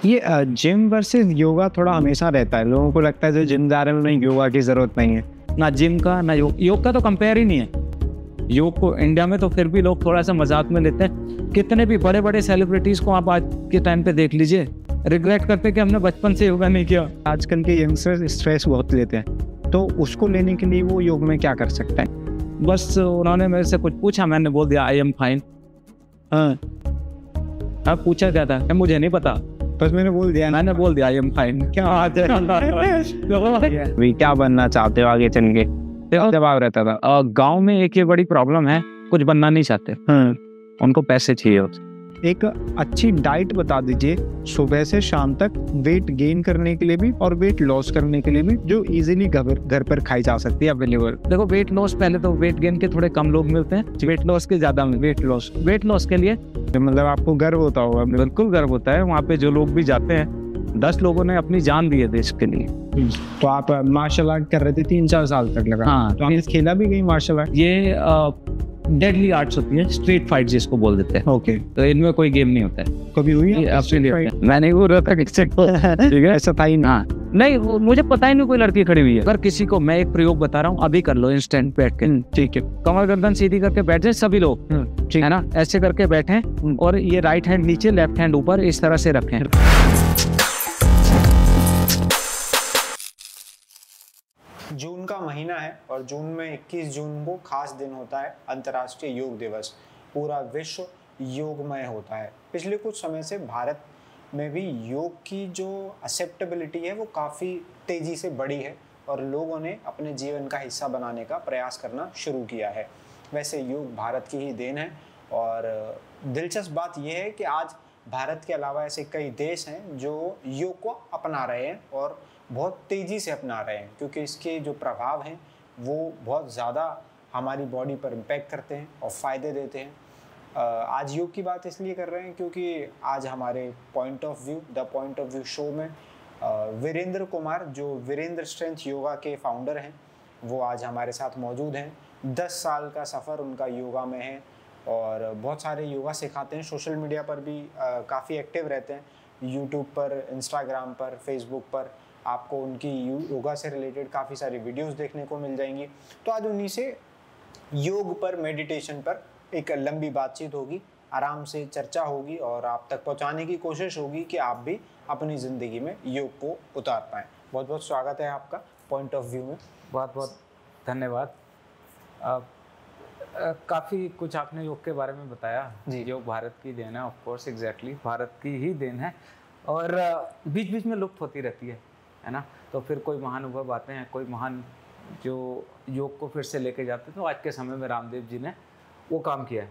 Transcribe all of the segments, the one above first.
ये gym versus yoga थोड़ा हमेशा रहता है। लोगों को लगता है जो जिम जा रहे हैं उन्हें योगा की जरूरत नहीं है। ना जिम का ना योग का तो कंपेयर ही नहीं है। योग को इंडिया में तो फिर भी लोग थोड़ा सा मजाक में लेते हैं। कितने भी बड़े बड़े सेलिब्रिटीज को आप आज के टाइम पे देख लीजिए, रिग्रेट करते कि हमने बचपन से योगा नहीं किया। आजकल के यंगस्टर्स स्ट्रेस बहुत लेते हैं, तो उसको लेने के लिए वो योग में क्या कर सकते हैं? बस उन्होंने मेरे से कुछ पूछा, मैंने बोल दिया आई एम फाइन। हाँ, अब पूछा क्या था मुझे नहीं पता, बस मैंने बोल दिया आई एम फाइन। क्या बात है। अभी क्या बनना चाहते हो आगे चल के? जवाब रहता था गांव में एक ये बड़ी प्रॉब्लम है, कुछ बनना नहीं चाहते। हाँ। उनको पैसे चाहिए होते। एक अच्छी डाइट बता दीजिए सुबह से शाम तक, वेट गेन करने के लिए भी और वेट लॉस करने के लिए भी, जो इजीली घर पर खाई जा सकती है, अवेलेबल। देखो वेट लॉस, पहले तो वेट गेन के थोड़े कम लोग मिलते हैं, वेट लॉस के ज्यादा। वेट लॉस के लिए मतलब आपको गर्व होता होगा? बिल्कुल गर्व होता है। वहाँ पे जो लोग भी जाते हैं, 10 लोगों ने अपनी जान दी है देश के लिए। तो आप मार्शल आर्ट कर रहे थे 3-4 साल तक लगा? हाँ। तो आपने खेला भी कहीं मार्शल आर्ट? ये डेडली आर्ट्स होती है, स्ट्रीट फाइट जिसको बोल देते हैं। ओके। तो इनमें कोई गेम नहीं होता है। कभी हुई है? मैं नहीं बोल रहा था किससे, ठीक है? ऐसा था ही ना? हाँ, नहीं मुझे पता ही नहीं कोई लड़की खड़ी हुई है। अगर किसी को, मैं एक प्रयोग बता रहा हूँ, अभी कर लो इंस्टेंट बैठ के। ठीक है। कमर गर्दन सीधी करके बैठ जाए सभी लोग, ठीक है ना? ऐसे करके बैठे और ये राइट हैंड नीचे, लेफ्ट हैंड ऊपर, इस तरह से रखें। जून का महीना है और जून में 21 जून को खास दिन होता है, अंतर्राष्ट्रीय योग दिवस। पूरा विश्व योगमय होता है। पिछले कुछ समय से भारत में भी योग की जो एक्सेप्टेबिलिटी है वो काफ़ी तेज़ी से बढ़ी है और लोगों ने अपने जीवन का हिस्सा बनाने का प्रयास करना शुरू किया है। वैसे योग भारत की ही देन है और दिलचस्प बात यह है कि आज भारत के अलावा ऐसे कई देश हैं जो योग को अपना रहे हैं और बहुत तेज़ी से अपना रहे हैं, क्योंकि इसके जो प्रभाव हैं वो बहुत ज़्यादा हमारी बॉडी पर इम्पैक्ट करते हैं और फ़ायदे देते हैं। आज योग की बात इसलिए कर रहे हैं क्योंकि आज हमारे पॉइंट ऑफ व्यू शो में वीरेंद्र कुमार, जो वीरेंद्र स्ट्रेंथ योगा के फाउंडर हैं, वो आज हमारे साथ मौजूद हैं। 10 साल का सफ़र उनका योगा में है और बहुत सारे योगा सिखाते हैं। सोशल मीडिया पर भी काफ़ी एक्टिव रहते हैं, यूट्यूब पर, इंस्टाग्राम पर, फेसबुक पर आपको उनकी योगा से रिलेटेड काफ़ी सारी वीडियोस देखने को मिल जाएंगी। तो आज उन्हीं से योग पर, मेडिटेशन पर एक लंबी बातचीत होगी, आराम से चर्चा होगी और आप तक पहुंचाने की कोशिश होगी कि आप भी अपनी ज़िंदगी में योग को उतार पाएँ। बहुत बहुत स्वागत है आपका पॉइंट ऑफ व्यू में। बहुत बहुत धन्यवाद। काफ़ी कुछ आपने योग के बारे में बताया जी। योग भारत की देन है, ऑफ कोर्स, एग्जैक्टली भारत की ही देन है और बीच बीच में लुप्त होती रहती है ना? तो फिर कोई महानुभव आते हैं, कोई महान जो योग को फिर से लेके जाते हैं। तो आज के समय में रामदेव जी ने वो काम किया है,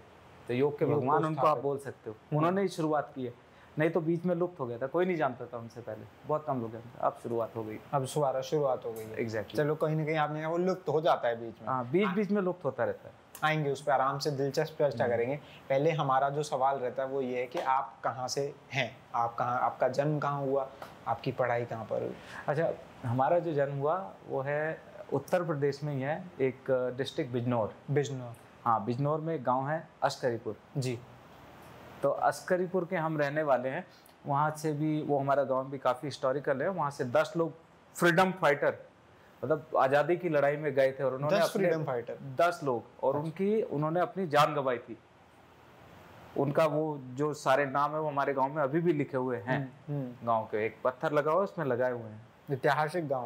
तो योग के भगवान उनको आप बोल सकते हो। उन्होंने ही शुरुआत की है, नहीं तो बीच में लुप्त हो गया था, कोई नहीं जानता था उनसे पहले, बहुत कम लोग जानते। अब शुरुआत हो गई, अब शुरुआत हो गई है। एग्जैक्टली। चलो, कहीं ना कहीं आपने कहा वो लुप्त हो जाता है बीच में। हाँ, बीच बीच में लुप्त होता रहता है। आएंगे उस पर आराम से, दिलचस्प चर्चा करेंगे। पहले हमारा जो सवाल रहता है वो ये है कि आप कहाँ से हैं, आप कहाँ, आपका जन्म कहाँ हुआ, आपकी पढ़ाई कहाँ पर हुई? अच्छा, हमारा जो जन्म हुआ वो है उत्तर प्रदेश में ही है, एक डिस्ट्रिक्ट बिजनौर। हाँ, बिजनौर में एक गांव है अस्करीपुर जी। तो अस्करीपुर के हम रहने वाले हैं। वहाँ से भी, वो हमारा गांव भी काफ़ी हिस्टोरिकल है। वहाँ से 10 लोग फ्रीडम फाइटर, मतलब आज़ादी की लड़ाई में गए थे और उन्होंने 10 फ्रीडम फाइटर, 10 लोग, और उन्होंने अपनी जान गंवाई थी। उनका वो जो सारे नाम है वो हमारे गांव में अभी भी लिखे हुए हैं। गांव के एक पत्थर लगा हुआ है, उसमें लगाए हुए हैं। ऐतिहासिक गांव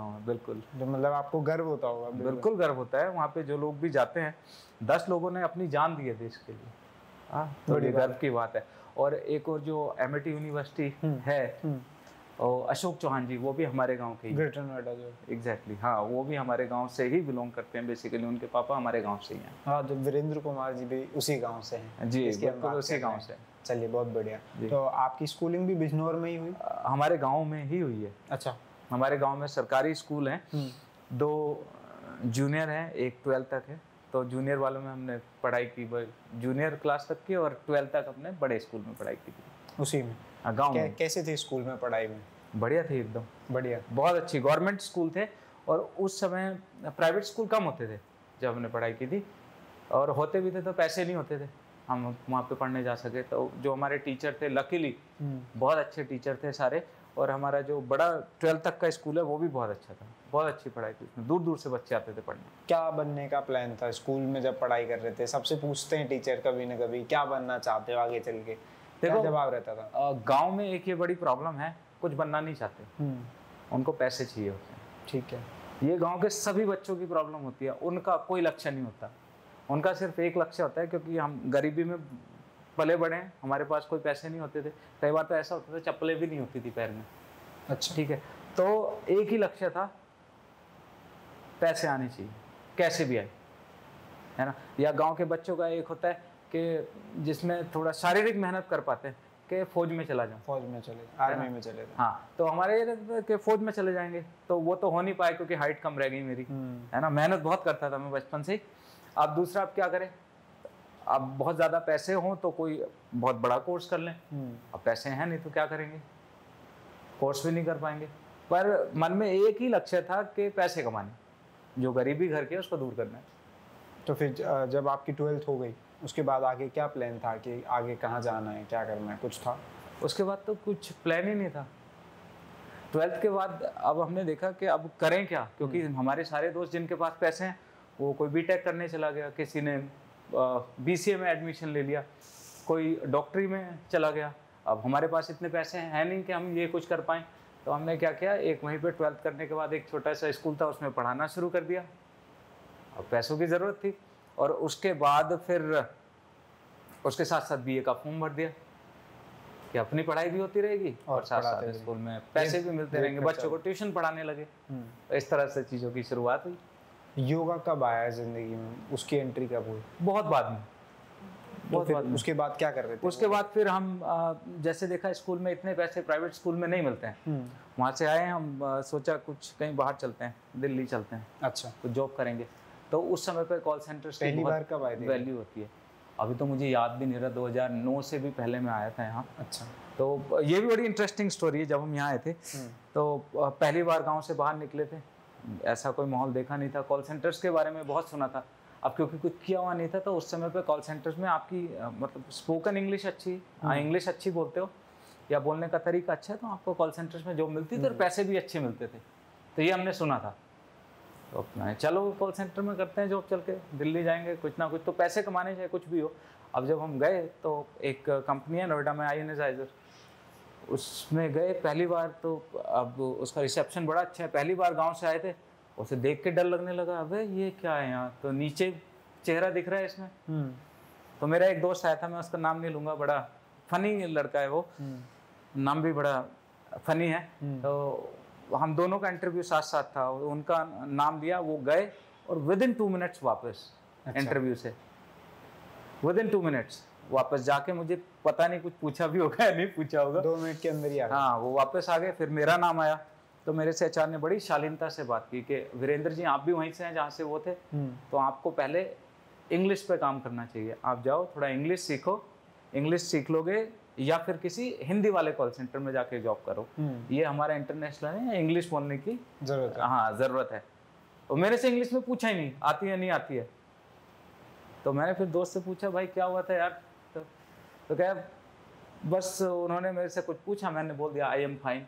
है, बिल्कुल। तो मतलब आपको गर्व होता होगा? बिल्कुल गर्व होता है। वहाँ पे जो लोग भी जाते हैं, 10 लोगों ने अपनी जान दी है देश के लिए। तो ये गर्व की बात है। और एक और जो एमिटी यूनिवर्सिटी है, और अशोक चौहान जी, वो भी हमारे गांव के ही, ग्रेटर नोएडा जो, एग्जैक्टली। हाँ, वो भी हमारे गांव से ही बिलोंग करते हैं बेसिकली। उनके पापा हमारे गांव से ही हैं। हाँ, जो वीरेंद्र कुमार जी भी उसी गांव से हैं जी, बिल्कुल उसी गांव से। चलिए, बहुत बढ़िया। तो आपकी स्कूलिंग भी बिजनौर में ही हुई? हमारे गाँव में ही हुई है। अच्छा। हमारे गाँव में सरकारी स्कूल हैं, 2 जूनियर हैं, एक 12th तक है। तो जूनियर वालों में हमने पढ़ाई की, जूनियर क्लास तक की, और 12th तक अपने बड़े स्कूल में पढ़ाई की थी, उसी में। गाँव में। कैसे थे स्कूल में पढ़ाई में? बढ़िया थी, एकदम बढ़िया, बहुत अच्छी। गवर्नमेंट स्कूल थे और उस समय प्राइवेट स्कूल कम होते थे जब हमने पढ़ाई की थी, और होते भी थे तो पैसे नहीं होते थे। हम वहाँ पे पढ़ने जा सके। तो जो हमारे टीचर थे लकीली बहुत अच्छे टीचर थे सारे, और हमारा जो बड़ा 12th तक का स्कूल है वो भी बहुत अच्छा था, बहुत अच्छी पढ़ाई थी उसमें, दूर दूर से बच्चे आते थे पढ़ने। क्या बनने का प्लान था स्कूल में जब पढ़ाई कर रहे थे? सबसे पूछते हैं टीचर कभी ना कभी, क्या बनना चाहते हो आगे चल के? क्या जवाब रहता था? गांव में एक ये बड़ी प्रॉब्लम है, कुछ बनना नहीं चाहते, उनको पैसे चाहिए होते हैं। ठीक है, ये गांव के सभी बच्चों की प्रॉब्लम होती है, उनका कोई लक्ष्य नहीं होता, उनका सिर्फ एक लक्ष्य होता है, क्योंकि हम गरीबी में पले बड़े हैं, हमारे पास कोई पैसे नहीं होते थे, कई बार तो ऐसा होता था चप्पलें भी नहीं होती थी पैर में। अच्छा, ठीक है, तो एक ही लक्ष्य था, पैसे आने चाहिए कैसे भी आए, है ना। या गांव के बच्चों का एक होता है कि जिसमें थोड़ा शारीरिक मेहनत कर पाते हैं कि फौज में चला जाऊं, फौज में चले, आर्मी में चले। हाँ, तो हमारे ये कि फौज में चले जाएंगे, तो वो तो हो नहीं पाए क्योंकि हाइट कम रह गई मेरी, है ना। मेहनत बहुत करता था मैं बचपन से ही। अब दूसरा, अब क्या करें, अब बहुत ज़्यादा पैसे हों तो कोई बहुत बड़ा कोर्स कर लें, अब पैसे हैं नहीं तो क्या करेंगे, कोर्स भी नहीं कर पाएंगे। पर मन में एक ही लक्ष्य था कि पैसे कमाने, जो गरीबी घर के उसको दूर करना है। तो फिर जब आपकी 12th हो गई उसके बाद आगे क्या प्लान था कि आगे कहाँ जाना है, क्या करना है, कुछ था? उसके बाद तो कुछ प्लान ही नहीं था। 12th के बाद अब हमने देखा कि अब करें क्या, क्योंकि हमारे सारे दोस्त जिनके पास पैसे हैं वो कोई बीटेक करने चला गया, किसी ने BCA में एडमिशन ले लिया, कोई डॉक्टरी में चला गया। अब हमारे पास इतने पैसे हैं नहीं कि हम ये कुछ कर पाएँ, तो हमने क्या किया, एक वहीं पे 12th करने के बाद एक छोटा सा स्कूल था उसमें पढ़ाना शुरू कर दिया। अब पैसों की ज़रूरत थी, और उसके बाद फिर उसके साथ साथ BA का फॉर्म भर दिया कि अपनी पढ़ाई भी होती रहेगी और साथ साथ स्कूल में पैसे भी मिलते रहेंगे, बच्चों को ट्यूशन पढ़ाने लगे। इस तरह से चीज़ों की शुरुआत हुई। योगा कब आया जिंदगी में, उसकी एंट्री कब हुई? बहुत बाद में, बहुत बाद में। उसके बाद क्या कर रहे थे? उसके बाद फिर हम जैसे देखा स्कूल में इतने पैसे प्राइवेट स्कूल में नहीं मिलते हैं, वहाँ से आए हम, सोचा कुछ कहीं बाहर चलते हैं, दिल्ली चलते हैं, अच्छा, कुछ जॉब करेंगे। तो उस समय पे कॉल सेंटर की पहली बार कब आए थे? वैल्यू होती है, अभी तो मुझे याद भी नहीं रहा, 2009 से भी पहले मैं आया था यहाँ। अच्छा, तो ये भी बड़ी इंटरेस्टिंग स्टोरी है। जब हम यहाँ आए थे तो पहली बार गाँव से बाहर निकले थे, ऐसा कोई माहौल देखा नहीं था, कॉल सेंटर्स के बारे में बहुत सुना था। अब क्योंकि कुछ किया हुआ नहीं था, तो उस समय पे कॉल सेंटर्स में आपकी मतलब स्पोकन इंग्लिश अच्छी, इंग्लिश अच्छी बोलते हो या बोलने का तरीका अच्छा है, तो आपको कॉल सेंटर्स में जॉब मिलती थी और पैसे भी अच्छे मिलते थे। तो ये हमने सुना था, तो अपना चलो कॉल सेंटर में करते हैं जॉब, चल के दिल्ली जाएंगे, कुछ ना कुछ तो पैसे कमाने चाहे कुछ भी हो। अब जब हम गए तो एक कंपनी है नोएडा में, INSizer, उसमें गए पहली बार। तो अब उसका रिसेप्शन बड़ा अच्छा है, पहली बार गांव से आए थे, उसे देख के डर लगने लगा, अबे ये क्या है यहाँ, तो नीचे चेहरा दिख रहा है इसमें। तो मेरा एक दोस्त आया था, मैं उसका नाम नहीं लूँगा, बड़ा फनी लड़का है वो, नाम भी बड़ा फनी है। तो हम दोनों का इंटरव्यू साथ साथ था, उनका नाम लिया, वो गए और विदिन 2 मिनट्स वापस। अच्छा। इंटरव्यू से विदिन 2 मिनट्स वापस जाके, मुझे पता नहीं कुछ पूछा भी होगा या नहीं पूछा होगा, 2 मिनट के अंदर ही आ गए। हाँ, वो वापस आ गए। फिर मेरा नाम आया तो मेरे से HR ने बड़ी शालीनता से बात की कि वीरेंद्र जी आप भी वहीं से हैं जहाँ से वो थे, तो आपको पहले इंग्लिश पे काम करना चाहिए, आप जाओ थोड़ा इंग्लिश सीखो, इंग्लिश सीख लोगे या फिर किसी हिंदी वाले कॉल सेंटर में जाके जॉब करो, ये हमारा इंटरनेशनल है, इंग्लिश बोलने की जरूरत है। हाँ, ज़रूरत है। और मेरे से इंग्लिश में पूछा ही नहीं, आती है नहीं आती है। तो मैंने फिर दोस्त से पूछा, भाई क्या हुआ था यार, तो क्या बस उन्होंने मेरे से कुछ पूछा, मैंने बोल दिया I am fine।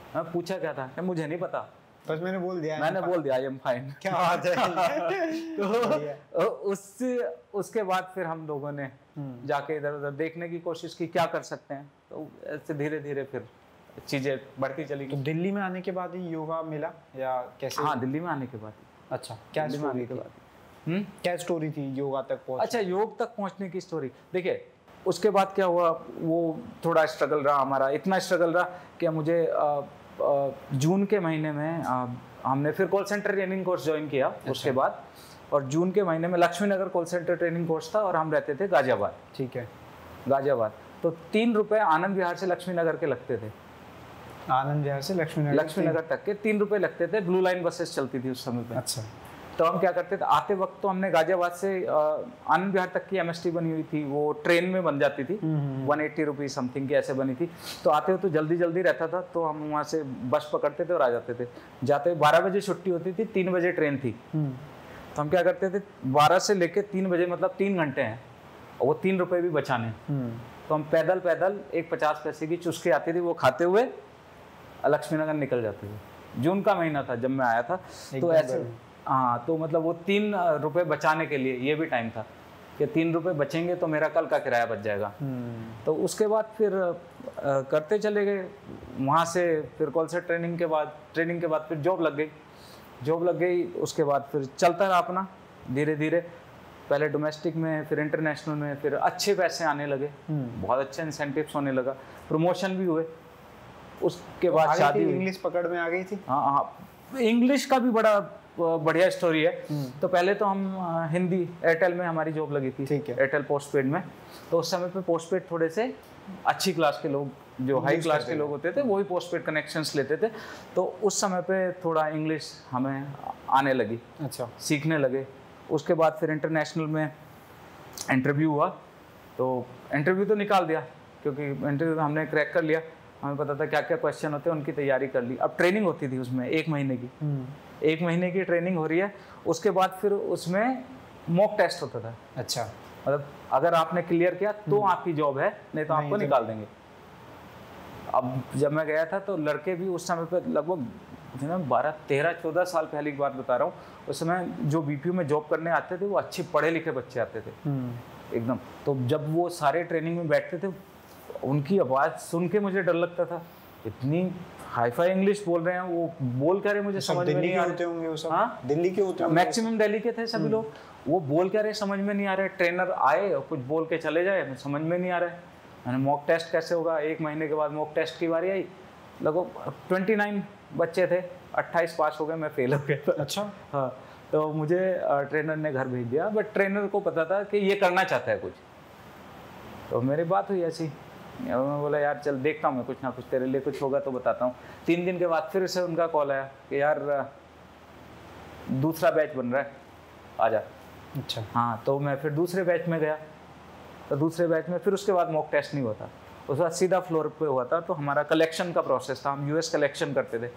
मैं पूछा क्या था कि मुझे नहीं पता, बस मैंने बोल दिया I am fine। क्या बात है। तो उसके बाद फिर हम लोगों ने जाके इधर उधर देखने की कोशिश की क्या कर सकते हैं, तो ऐसे धीरे धीरे फिर चीजें बढ़ती चली गई। तो दिल्ली में आने के बाद ही योगा मिला या कैसे? हाँ, दिल्ली में आने के बाद। अच्छा, क्या स्टोरी थी? क्या स्टोरी थी योगा तक पहुंचने? अच्छा, योग तक पहुंचने की स्टोरी देखिए, उसके बाद क्या हुआ, वो थोड़ा स्ट्रगल रहा हमारा, इतना स्ट्रगल रहा कि मुझे जून के महीने में हमने फिर call centre training course join किया। अच्छा। उसके बाद, और जून के महीने में लक्ष्मी नगर कॉल सेंटर ट्रेनिंग कोर्स था और हम रहते थे गाजियाबाद। ठीक है, गाजियाबाद। तो 3 रुपये आनंद विहार से लक्ष्मी नगर के लगते थे, आनंद विहार से लक्ष्मी नगर तक के 3 रुपये लगते थे। ब्लू लाइन बसेस चलती थी उस समय पे। अच्छा। तो हम क्या करते थे, आते वक्त तो हमने गाजियाबाद से आनंद विहार तक की MST बनी हुई थी, वो ट्रेन में बन जाती थी, 180 रुपीज़ समथिंग की ऐसे बनी थी। तो आते हुए तो जल्दी जल्दी रहता था, तो हम वहाँ से बस पकड़ते थे और आ जाते थे। जाते 12 बजे छुट्टी होती थी, 3 बजे ट्रेन थी। तो हम क्या करते थे 12 से लेके 3 बजे, मतलब 3 घंटे हैं, और वो 3 रुपए भी बचाने। तो हम पैदल पैदल एक 50 पैसे की चुस्की आती थी, वो खाते हुए लक्ष्मीनगर निकल जाते थे। जून का महीना था जब मैं आया था, तो ऐसे हाँ, तो मतलब वो 3 रुपए बचाने के लिए ये भी टाइम था कि 3 रुपए बचेंगे तो मेरा कल का किराया बच जाएगा। तो उसके बाद फिर करते चले गए वहाँ से। फिर कॉल से ट्रेनिंग के बाद फिर जॉब लग गई। उसके बाद फिर चलता रहा अपना धीरे धीरे, पहले डोमेस्टिक में, फिर इंटरनेशनल में, फिर अच्छे पैसे आने लगे, बहुत अच्छे इंसेंटिव्स होने लगा, प्रमोशन भी हुए। उसके बाद शादी, इंग्लिश पकड़ में आ गई थी। हाँ, इंग्लिश का भी बड़ा बढ़िया स्टोरी है। तो पहले तो हम हिंदी, एयरटेल में हमारी जॉब लगी थी, एयरटेल पोस्टपेड में। तो उस समय पे पोस्टपेड थोड़े से अच्छी क्लास के लोग, जो हाई क्लास के लोग होते थे, वो ही पोस्टपेड कनेक्शंस लेते थे। तो उस समय पे थोड़ा इंग्लिश हमें आने लगी, अच्छा, सीखने लगे। उसके बाद फिर इंटरनेशनल में इंटरव्यू हुआ, तो इंटरव्यू तो निकाल दिया, क्योंकि इंटरव्यू हमने क्रैक कर लिया, हमें पता था क्या क्या क्वेश्चन होते हैं, उनकी तैयारी कर ली। अब ट्रेनिंग होती थी उसमें 1 महीने की, 1 महीने की ट्रेनिंग हो रही है। उसके बाद फिर उसमें मॉक टेस्ट होता था। अच्छा, मतलब अगर आपने क्लियर किया तो आपकी जॉब है, नहीं तो आपको निकाल देंगे। अब जब मैं गया था तो लड़के भी उस समय पे लगभग 12, 13, 14 साल पहले की बात बता रहा हूँ, उस समय जो बीपीओ में जॉब करने आते थे वो अच्छे पढ़े लिखे बच्चे आते थे एकदम। तो जब वो सारे ट्रेनिंग में बैठते थे, उनकी आवाज़ सुन के मुझे डर लगता था, इतनी हाई-फाई इंग्लिश बोल रहे हैं, वो बोल क्या रहे मुझे समझ में नहीं आ रहे। होंगे वो सब? हाँ, दिल्ली के होते होंगे, मैक्सिमम दिल्ली के थे सभी लोग। वो बोल क्या रहे समझ में नहीं आ रहा है। ट्रेनर आए और कुछ बोल के चले जाए, समझ में नहीं आ रहा है। मैंने मॉक टेस्ट कैसे होगा, 1 महीने के बाद मॉक टेस्ट की बारी आई, लगभग 29 बच्चे थे, 28 पास हो गए, मैं फेल हो गया। अच्छा, हाँ, तो मुझे ट्रेनर ने घर भेज दिया, बट ट्रेनर को पता था कि ये करना चाहता है कुछ। तो मेरी बात हुई ऐसी, मैं बोला यार चल देखता हूँ मैं, कुछ ना कुछ तेरे लिए कुछ होगा तो बताता हूँ। 3 दिन के बाद फिर से उनका कॉल आया कि यार दूसरा बैच बन रहा है, आजा। अच्छा, हाँ, तो मैं फिर दूसरे बैच में गया। तो दूसरे बैच में फिर उसके बाद मॉक टेस्ट नहीं हुआ था, उसके बाद सीधा फ्लोर पे हुआ था। तो हमारा कलेक्शन का प्रोसेस था, हम यूएस कलेक्शन करते थे।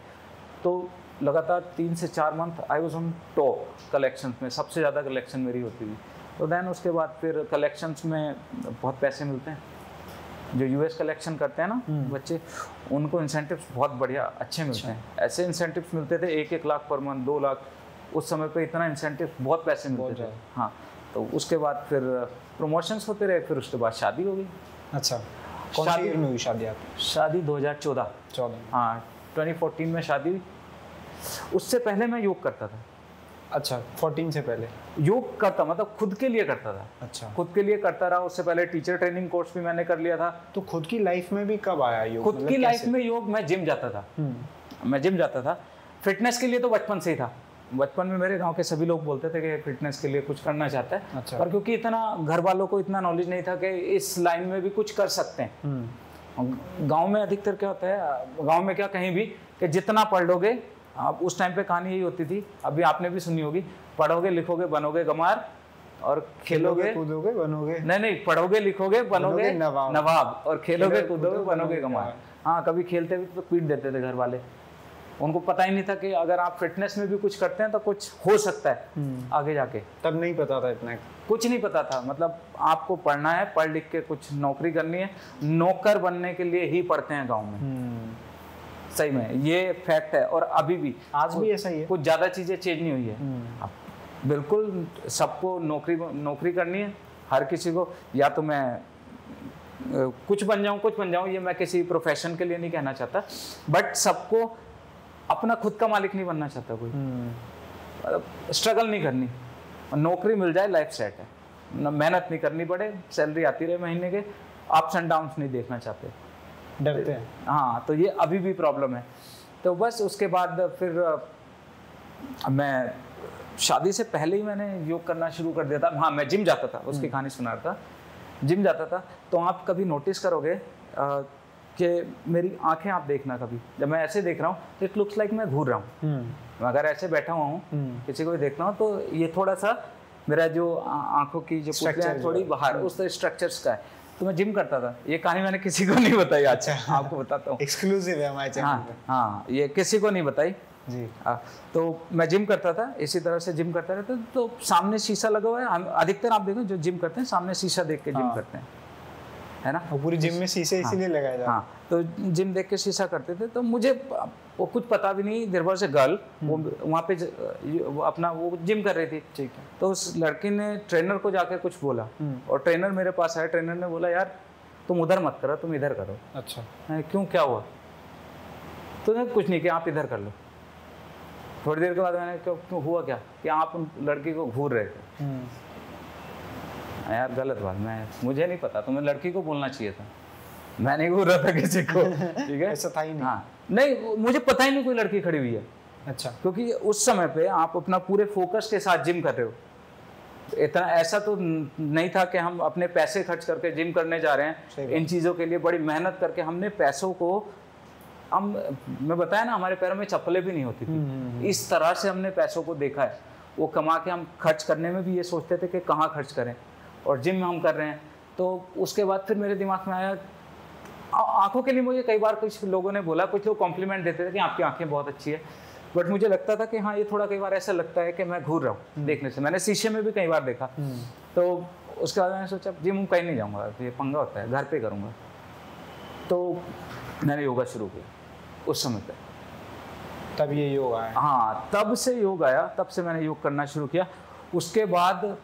तो लगातार 3 से 4 month I was on top collection में, सबसे ज़्यादा कलेक्शन मेरी होती थी। तो देन उसके बाद फिर कलेक्शंस में बहुत पैसे मिलते हैं। जो यूएस कलेक्शन करते हैं ना बच्चे, उनको इंसेंटिव्स बहुत बढ़िया अच्छे मिलते हैं। ऐसे इंसेंटिव्स मिलते थे 1-1 लाख पर मंथ, 2 लाख, उस समय पे इतना इंसेंटिव, बहुत पैसे मिलते थे। हाँ, तो उसके बाद फिर प्रमोशंस होते रहे, फिर उसके बाद शादी हो गई। अच्छा, कौन सी ईयर में हुई शादी आपकी? शादी 2014। हाँ, 2014 में शादी हुई। उससे पहले मैं योग करता था। अच्छा, 14 से पहले योग करता, मतलब खुद के लिए करता था। अच्छा, खुद के लिए करता रहा। उससे पहले टीचर ट्रेनिंग कोर्स भी मैंने कर लिया था। तो खुद की लाइफ में भी कब आया योग? खुद की लाइफ में योग, मैं जिम जाता था। मैं जिम जाता था फिटनेस के लिए, तो बचपन से ही था। बचपन में मेरे गांव के सभी लोग बोलते थे कि फिटनेस के लिए कुछ करना चाहता है। अच्छा। पर क्योंकि इतना घर वालों को इतना नॉलेज नहीं था कि इस लाइन में भी कुछ कर सकते हैं। गांव में अधिकतर क्या होता है, गांव में क्या कहीं भी, कि जितना पढ़ लोगे, आप उस टाइम पे कहानी यही होती थी, अभी आपने भी सुनी होगी, पढ़ोगे लिखोगे बनोगे गंवार, और खेलोगे कूदोगे बनोगे, नहीं, पढ़ोगे लिखोगे बनोगे नवाब, और खेलोगे कूदोगे बनोगे गंवार। हाँ, कभी खेलते हुए तो पीट देते थे घर वाले। उनको पता ही नहीं था कि अगर आप फिटनेस में भी कुछ करते हैं तो कुछ हो सकता है आगे जाके। तब नहीं पता था, इतना कुछ नहीं पता था। मतलब आपको पढ़ना है, पढ़ लिख के कुछ नौकरी करनी है, नौकर बनने के लिए ही पढ़ते हैं गांव में। सही में ये फैक्ट है, और अभी भी, आज भी ऐसा ही है। कुछ ज़्यादा चीज़ें चेंज नहीं हुई है। बिल्कुल सबको नौकरी करनी है, हर किसी को। या तो मैं कुछ बन जाऊँ, ये मैं किसी प्रोफेशन के लिए नहीं कहना चाहता, बट सबको अपना खुद का मालिक नहीं बनना चाहता कोई। स्ट्रगल नहीं करनी, नौकरी मिल जाए लाइफ सेट है, मेहनत नहीं करनी पड़े, सैलरी आती रहे महीने के, अप्स एंड डाउन्स नहीं देखना चाहते, डरते हैं। हाँ, तो ये अभी भी प्रॉब्लम है। तो बस उसके बाद फिर मैं शादी से पहले ही मैंने योग करना शुरू कर दिया था। हाँ, मैं जिम जाता था, उसकी कहानी सुना रहा था। जिम जाता था तो आप कभी नोटिस करोगे कि मेरी आंखें आप देखना, कभी जब मैं ऐसे देख रहा हूँ तो इट लुक्स लाइक मैं घूर रहा हूँ। अगर ऐसे बैठा हुआ हूँ, किसी को भी देख रहा हूँ, तो ये थोड़ा सा मेरा जो आंखों की जो पुतलियां हैं थोड़ी बाहर, उस तरह स्ट्रक्चर्स का है। तो मैं जिम करता था। ये कहानी मैंने किसी को नहीं बताई। अच्छा, आपको बताता हूँ, एक्सक्लूसिव है हमारे चैनल पे। हाँ, ये किसी को नहीं बताई। जी। तो मैं जिम करता था, इसी तरह से जिम करता रहता, तो सामने शीशा लगा हुआ है। अधिकतर आप देखो जो जिम करते हैं सामने शीशा देख के जिम करते हैं, है ना। और पूरी जिम में शीशे इसीलिए लगाए जाते हैं। हाँ, तो जिम देख के शीशा करते थे। तो मुझे वो कुछ पता भी नहीं, देयर वाज अ गर्ल, वो वहाँ पे अपना वो जिम कर रही थी। ठीक है। तो उस लड़की ने ट्रेनर को जाके कुछ बोला, और ट्रेनर मेरे पास आया। ट्रेनर ने बोला यार तुम उधर मत करो, तुम इधर करो। अच्छा। क्यों, क्या हुआ? तो मैंने कुछ नहीं किया, आप इधर कर लो। थोड़ी देर के बाद मैंने क्यों हुआ क्या कि आप उन लड़की को घूर रहे थे। यार गलत बात, मुझे नहीं पता, तुम्हें लड़की को बोलना चाहिए था, मैं नहीं घूर रहा था किसी को। ठीक है, ऐसा था ही नहीं। हाँ, नहीं, मुझे पता ही नहीं कोई लड़की खड़ी हुई है। अच्छा। क्योंकि उस समय पे आप अपना पूरे फोकस के साथ जिम कर रहे हो। इतना ऐसा तो नहीं था कि हम अपने पैसे खर्च करके जिम करने जा रहे हैं। इन चीज़ों के लिए बड़ी मेहनत करके हमने पैसों को, मैं बताया ना, हमारे पैरों में चप्पलें भी नहीं होती थी। इस तरह से हमने पैसों को देखा है। वो कमा के हम खर्च करने में भी ये सोचते थे कि कहाँ खर्च करें, और जिम में हम कर रहे हैं। तो उसके बाद फिर मेरे दिमाग में आया, आंखों के लिए मुझे कई बार कुछ लोगों ने बोला, कुछ लोग कॉम्प्लीमेंट देते थे कि आपकी आंखें बहुत अच्छी है, बट मुझे लगता था कि हाँ ये थोड़ा कई बार ऐसा लगता है कि मैं घूर रहा हूँ देखने से। मैंने शीशे में भी कई बार देखा। तो उसके बाद मैंने सोचा जिम कहीं नहीं जाऊँगा, ये पंगा होता है, घर पे करूँगा। तो मैंने योगा शुरू किया उस समय पे। तब ये योग आया? हाँ, तब से योग आया, तब से मैंने योग करना शुरू किया। उसके बाद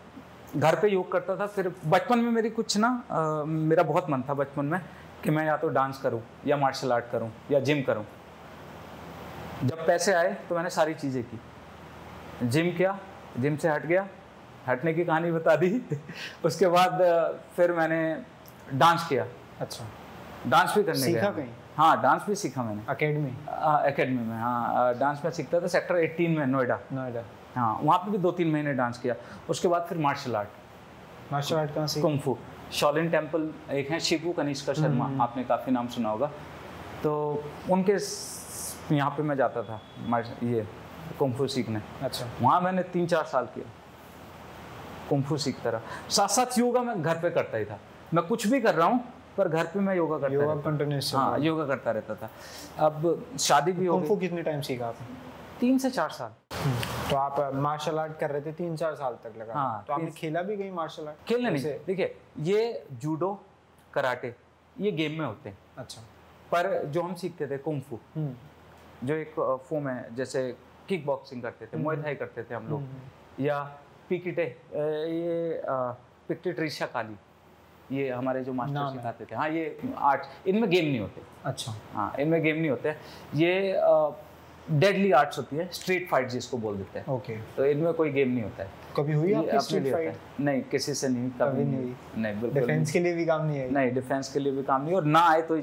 घर पे योग करता था। फिर बचपन में मेरी कुछ ना मेरा बहुत मन था बचपन में कि मैं या तो डांस करूं, या मार्शल आर्ट करूं, या जिम करूं। जब पैसे आए तो मैंने सारी चीज़ें की। जिम किया, जिम से हट गया, हटने की कहानी बता दी। उसके बाद फिर मैंने डांस किया। अच्छा। डांस भी करने सीखा कहीं? हाँ, डांस भी सीखा मैंने एकेडमी में। हाँ, डांस में सीखता था सेक्टर 18 में, नोएडा। हाँ, वहाँ पे भी 2-3 महीने डांस किया। उसके बाद फिर मार्शल आर्ट कहाँ सीखा? कुंग-फू। शाओलिन टेम्पल एक है, शिबू कनिष्का शर्मा, आपने काफ़ी नाम सुना होगा। तो उनके यहाँ पे मैं जाता था ये कुंग-फू सीखने। अच्छा। वहाँ मैंने 3-4 साल किया, कुंग-फू सीखता रहा। साथ साथ योगा मैं घर पे करता ही था। मैं कुछ भी कर रहा हूँ पर घर पे मैं योगा करता हाँ, योगा करता रहता था। अब शादी भी हो गई। कुंग-फू कितने टाइम सीखा आपने? 3 से 4 साल। तो आप मार्शल आर्ट कर रहे थे 3-4 साल तक लगा? हाँ। तो आपने खेला भी कहीं मार्शल आर्ट? खेलने नहीं, देखिए ये जूडो, कराटे ये गेम में होते हैं। अच्छा। पर जो हम सीखते थे कुंग-फू, जो एक फॉर्म है, जैसे किक बॉक्सिंग करते थे, मुए थाई करते थे हम लोग, या पिकिटे, ये पिक्टिट्रिशा काली, ये हमारे जो मास्टर सिखाते थे। हाँ, ये आर्ट, इनमें गेम नहीं होते। अच्छा। हाँ, इनमें गेम नहीं होते। ये डेडली आर्ट्स होती है, स्ट्रीट फाइट जिसको बोल देते हैं। ओके। तो इनमें कोई गेम नहीं होता है। कभी हुई आपकी स्ट्रीट फाइट? नहीं, किसी से नहीं, कभी नहीं हुई। नहीं, बिल्कुल। डिफेंस के लिए भी काम नहीं आई? नहीं, डिफेंस के लिए भी काम नहीं, और ना आए तो ही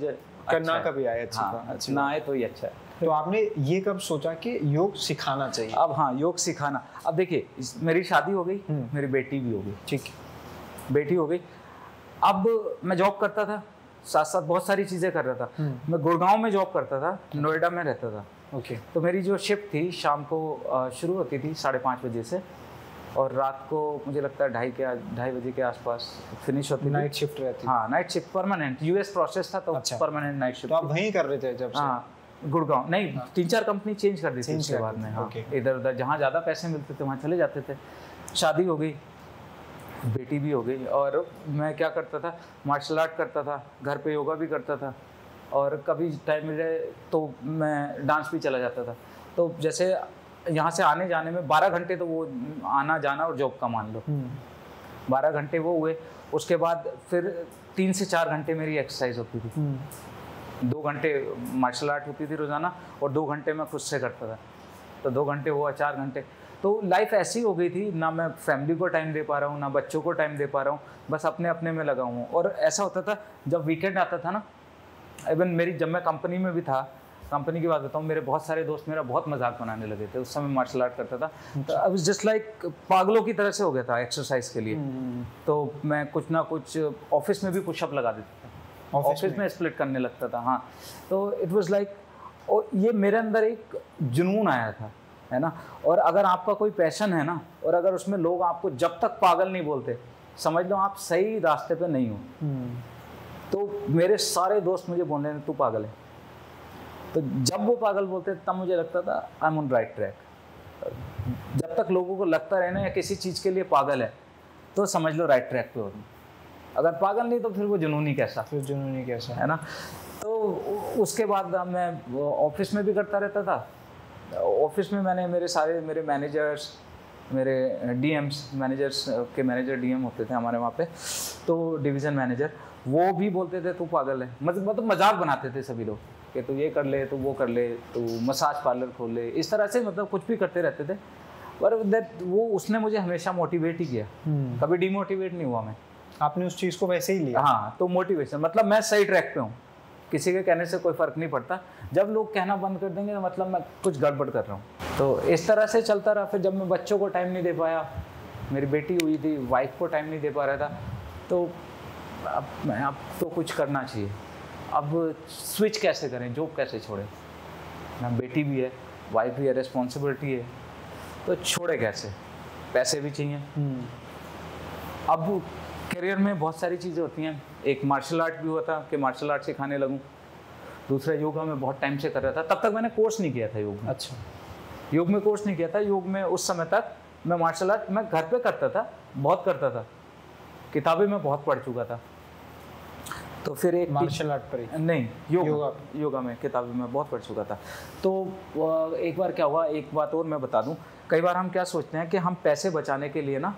करना कभी आए। अच्छा, ना आए तो ही अच्छा है। तो आपने ये कब सोचा कि योग सिखाना चाहिए? अब हाँ, योग सिखाना। अब देखिए, मेरी शादी हो गई, मेरी बेटी भी हो गई। ठीक है। बेटी हो गई। अब मैं जॉब करता था, साथ साथ बहुत सारी चीज़ें कर रहा था। मैं गुड़गांव में जॉब करता था, नोएडा में रहता था। ओके। तो मेरी जो शिफ्ट थी शाम को शुरू होती थी 5:30 बजे से, और रात को मुझे लगता है 2:30 बजे के आसपास फिनिश होती थी। नाइट शिफ्ट रहती? हाँ, night shift permanent. US process था तो अच्छा। Permanent night shift. तो आप वहीं कर रहे थे जब से? हाँ, गुड़गांव नहीं, 3-4 कंपनी चेंज कर दी थी उसके बाद में। हाँ, इधर उधर जहाँ ज़्यादा पैसे मिलते थे वहाँ चले जाते थे। शादी हो गई, बेटी भी हो गई, और मैं क्या करता था, मार्शल आर्ट करता था, घर पे योगा भी करता था, और कभी टाइम मिले तो मैं डांस भी चला जाता था। तो जैसे यहाँ से आने जाने में 12 घंटे तो वो आना जाना और जॉब का मान लो, 12 घंटे वो हुए। उसके बाद फिर 3 से 4 घंटे मेरी एक्सरसाइज होती थी। 2 घंटे मार्शल आर्ट होती थी रोज़ाना, और 2 घंटे मैं खुद से करता था। तो 2 घंटे हुआ, 4 घंटे। तो लाइफ ऐसी हो गई थी, ना मैं फैमिली को टाइम दे पा रहा हूँ, ना बच्चों को टाइम दे पा रहा हूँ, बस अपने अपने में लगा हूँ। और ऐसा होता था जब वीकेंड आता था ना, इवन मेरी, जब मैं कंपनी में भी था, कंपनी की बात बताऊँ, मेरे बहुत सारे दोस्त मेरा बहुत मजाक बनाने लगे थे। उस समय मार्शल आर्ट करता था, तो आई वाज जस्ट लाइक पागलों की तरह से हो गया था एक्सरसाइज के लिए। तो मैं कुछ ना कुछ ऑफिस में भी पुशअप लगा देता था, ऑफिस में स्प्लिट करने लगता था। हाँ, तो इट वाज लाइक, और ये मेरे अंदर एक जुनून आया था, है ना। और अगर आपका कोई पैशन है ना, और अगर उसमें लोग आपको जब तक पागल नहीं बोलते, समझ लो आप सही रास्ते पे नहीं हो। तो मेरे सारे दोस्त मुझे बोल रहे हैं तू पागल है, तो जब वो पागल बोलते तब मुझे लगता था I am on right track. जब तक लोगों को लगता रहे ना या किसी चीज़ के लिए पागल है तो समझ लो राइट ट्रैक पे हो। अगर पागल नहीं तो फिर वो जुनूनी कैसा, है ना। तो उसके बाद मैं ऑफिस में भी करता रहता था। ऑफिस में मैंने मेरे मैनेजर्स, मेरे डीएम्स, मैनेजर्स के मैनेजर डीएम होते थे हमारे वहाँ पे, तो डिवीज़न मैनेजर, वो भी बोलते थे तू पागल है। मतलब मजाक बनाते थे सभी लोग कि तू ये कर ले, तू वो कर ले, तू मसाज पार्लर खोल ले, इस तरह से मतलब कुछ भी करते रहते थे। पर वो उसने मुझे हमेशा मोटिवेट ही किया, कभी डिमोटिवेट नहीं हुआ मैं। आपने उस चीज़ को वैसे ही लिया? हाँ, तो मोटिवेशन मतलब मैं सही ट्रैक पे हूँ, किसी के कहने से कोई फ़र्क नहीं पड़ता। जब लोग कहना बंद कर देंगे तो मतलब मैं कुछ गड़बड़ कर रहा हूँ। तो इस तरह से चलता रहा। फिर जब मैं बच्चों को टाइम नहीं दे पाया, मेरी बेटी हुई थी, वाइफ को टाइम नहीं दे पा रहा था, तो अब तो कुछ करना चाहिए। अब स्विच कैसे करें, जॉब कैसे छोड़ें, ना बेटी भी है, वाइफ भी है, रिस्पॉन्सिबिलिटी है, तो छोड़े कैसे, पैसे भी चाहिए। अब करियर में बहुत सारी चीज़ें होती हैं। एक मार्शल आर्ट भी हुआ था कि मार्शल आर्ट सिखाने लगूं। दूसरा योगा में बहुत टाइम से कर रहा था, तब तक मैंने कोर्स नहीं किया था योग में। अच्छा, योग में कोर्स नहीं किया था। योग में उस समय तक मैं मार्शल आर्ट मैं घर पे करता था, बहुत करता था, किताबें मैं बहुत पढ़ चुका था। तो फिर एक मार्शल आर्ट पर ही नहीं, योगा में किताबें मैं बहुत पढ़ चुका था। तो एक बार क्या हुआ, एक बात और मैं बता दूं, कई बार हम क्या सोचते हैं कि हम पैसे बचाने के लिए ना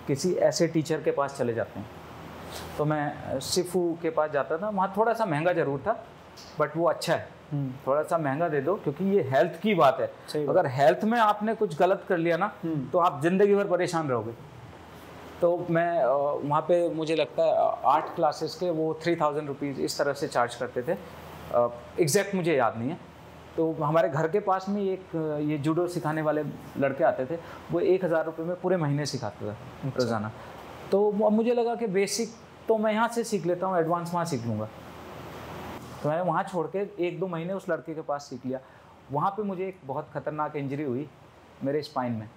किसी ऐसे टीचर के पास चले जाते हैं। तो मैं शिफू के पास जाता था, वहाँ थोड़ा सा महंगा ज़रूर था बट वो अच्छा है, थोड़ा सा महंगा दे दो, क्योंकि ये हेल्थ की बात है। अगर हेल्थ में आपने कुछ गलत कर लिया ना तो आप ज़िंदगी भर परेशान रहोगे। तो मैं वहाँ पे मुझे लगता है 8 क्लासेस के वो 3000 रुपीज़ इस तरह से चार्ज करते थे। एग्जैक्ट मुझे याद नहीं है। तो हमारे घर के पास में एक ये जूडो सिखाने वाले लड़के आते थे, वो 1000 रुपये में पूरे महीने सिखाते थे रोज़ाना। तो अब मुझे लगा कि बेसिक तो मैं यहाँ से सीख लेता हूँ, एडवांस वहाँ सीख लूँगा। तो मैंने वहाँ छोड़ के 1-2 महीने उस लड़के के पास सीख लिया। वहाँ पे मुझे एक बहुत ख़तरनाक इंजरी हुई मेरे स्पाइन में।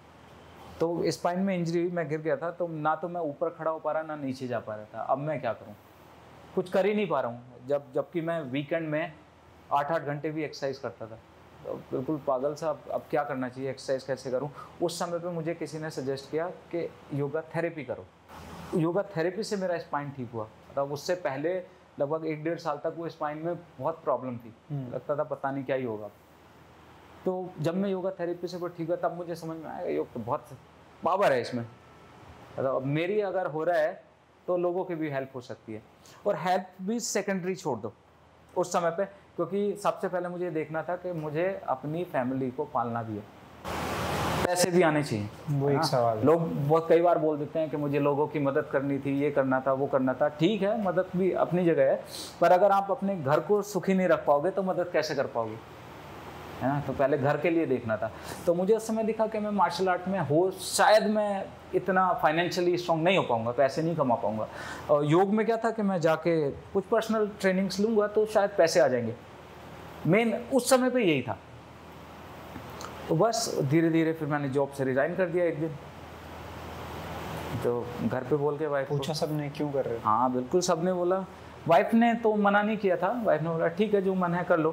तो स्पाइन में इंजरी हुई, मैं गिर गया था, तो ना तो मैं ऊपर खड़ा हो पा रहा, ना नीचे जा पा रहा था। अब मैं क्या करूँ, कुछ कर ही नहीं पा रहा हूँ। जबकि मैं वीकेंड में 8-8 घंटे भी एक्सरसाइज करता था। तो बिल्कुल पागल सा, अब क्या करना चाहिए, एक्सरसाइज कैसे करूं। उस समय पे मुझे किसी ने सजेस्ट किया कि योगा थेरेपी करो। योगा थेरेपी से मेरा स्पाइन ठीक हुआ। मतलब उससे पहले लगभग 1-1.5 साल तक वो स्पाइन में बहुत प्रॉब्लम थी, लगता था पता नहीं क्या ही होगा। तो जब मैं योगा थेरेपी से वो ठीक हुआ, तब मुझे समझ में आया योग तो बहुत पावर है इसमें। मतलब मेरी अगर हो रहा है तो लोगों की भी हेल्प हो सकती है। और हेल्प भी सेकेंडरी छोड़ दो उस समय पे, क्योंकि सबसे पहले मुझे देखना था कि मुझे अपनी फैमिली को पालना भी है, पैसे भी आने चाहिए। वो एक सवाल है। लोग बहुत कई बार बोल देते हैं कि मुझे लोगों की मदद करनी थी, ये करना था, वो करना था। ठीक है, मदद भी अपनी जगह है, पर अगर आप अपने घर को सुखी नहीं रख पाओगे तो मदद कैसे कर पाओगे, है ना। तो पहले घर के लिए देखना था। तो मुझे उस समय दिखा कि मैं मार्शल आर्ट में शायद मैं इतना फाइनेंशियली स्ट्रॉन्ग नहीं हो पाऊंगा, पैसे नहीं कमा पाऊंगा। और योग में क्या था कि मैं जाके कुछ पर्सनल ट्रेनिंग्स लूँगा तो शायद पैसे आ जाएंगे। मेन उस समय पे यही था। तो बस धीरे धीरे फिर मैंने जॉब से रिज़ाइन कर दिया एक दिन। तो घर पे बोल के वाइफ पूछा सबने क्यों कर रहे हो? हाँ बिल्कुल, सबने बोला। वाइफ ने तो मना नहीं किया था, वाइफ ने बोला ठीक है जो मन है कर लो,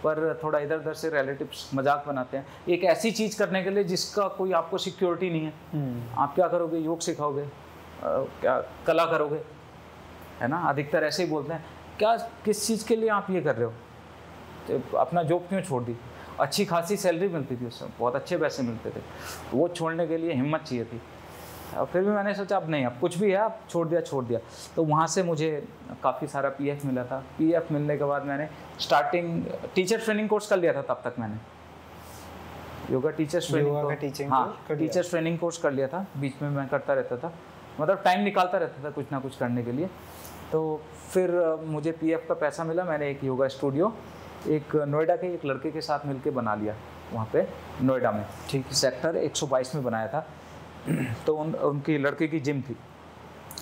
पर थोड़ा इधर उधर से रिलेटिव्स मजाक बनाते हैं एक ऐसी चीज़ करने के लिए जिसका कोई आपको सिक्योरिटी नहीं है। आप क्या करोगे, योग सिखाओगे, क्या कला करोगे, है ना। अधिकतर ऐसे ही बोलते हैं, क्या किस चीज़ के लिए आप ये कर रहे हो, तो अपना जॉब क्यों छोड़ दी। अच्छी खासी सैलरी मिलती थी उसमें, बहुत अच्छे पैसे मिलते थे, वो छोड़ने के लिए हिम्मत चाहिए थी। और फिर भी मैंने सोचा अब नहीं, अब कुछ भी है, अब छोड़ दिया। तो वहाँ से मुझे काफ़ी सारा पीएफ मिला था। पीएफ मिलने के बाद मैंने स्टार्टिंग टीचर ट्रेनिंग कोर्स कर लिया था। तब तक मैंने योगा टीचर्स ट्रेनिंग कोर्स कर लिया था। बीच में मैं करता रहता था, मतलब टाइम निकालता रहता था कुछ ना कुछ करने के लिए। तो फिर मुझे पीएफ का पैसा मिला। मैंने एक योगा स्टूडियो एक नोएडा के एक लड़के के साथ मिलके बना लिया, वहाँ पे नोएडा में, ठीक सेक्टर 122 में बनाया था। तो उनकी लड़के की जिम थी,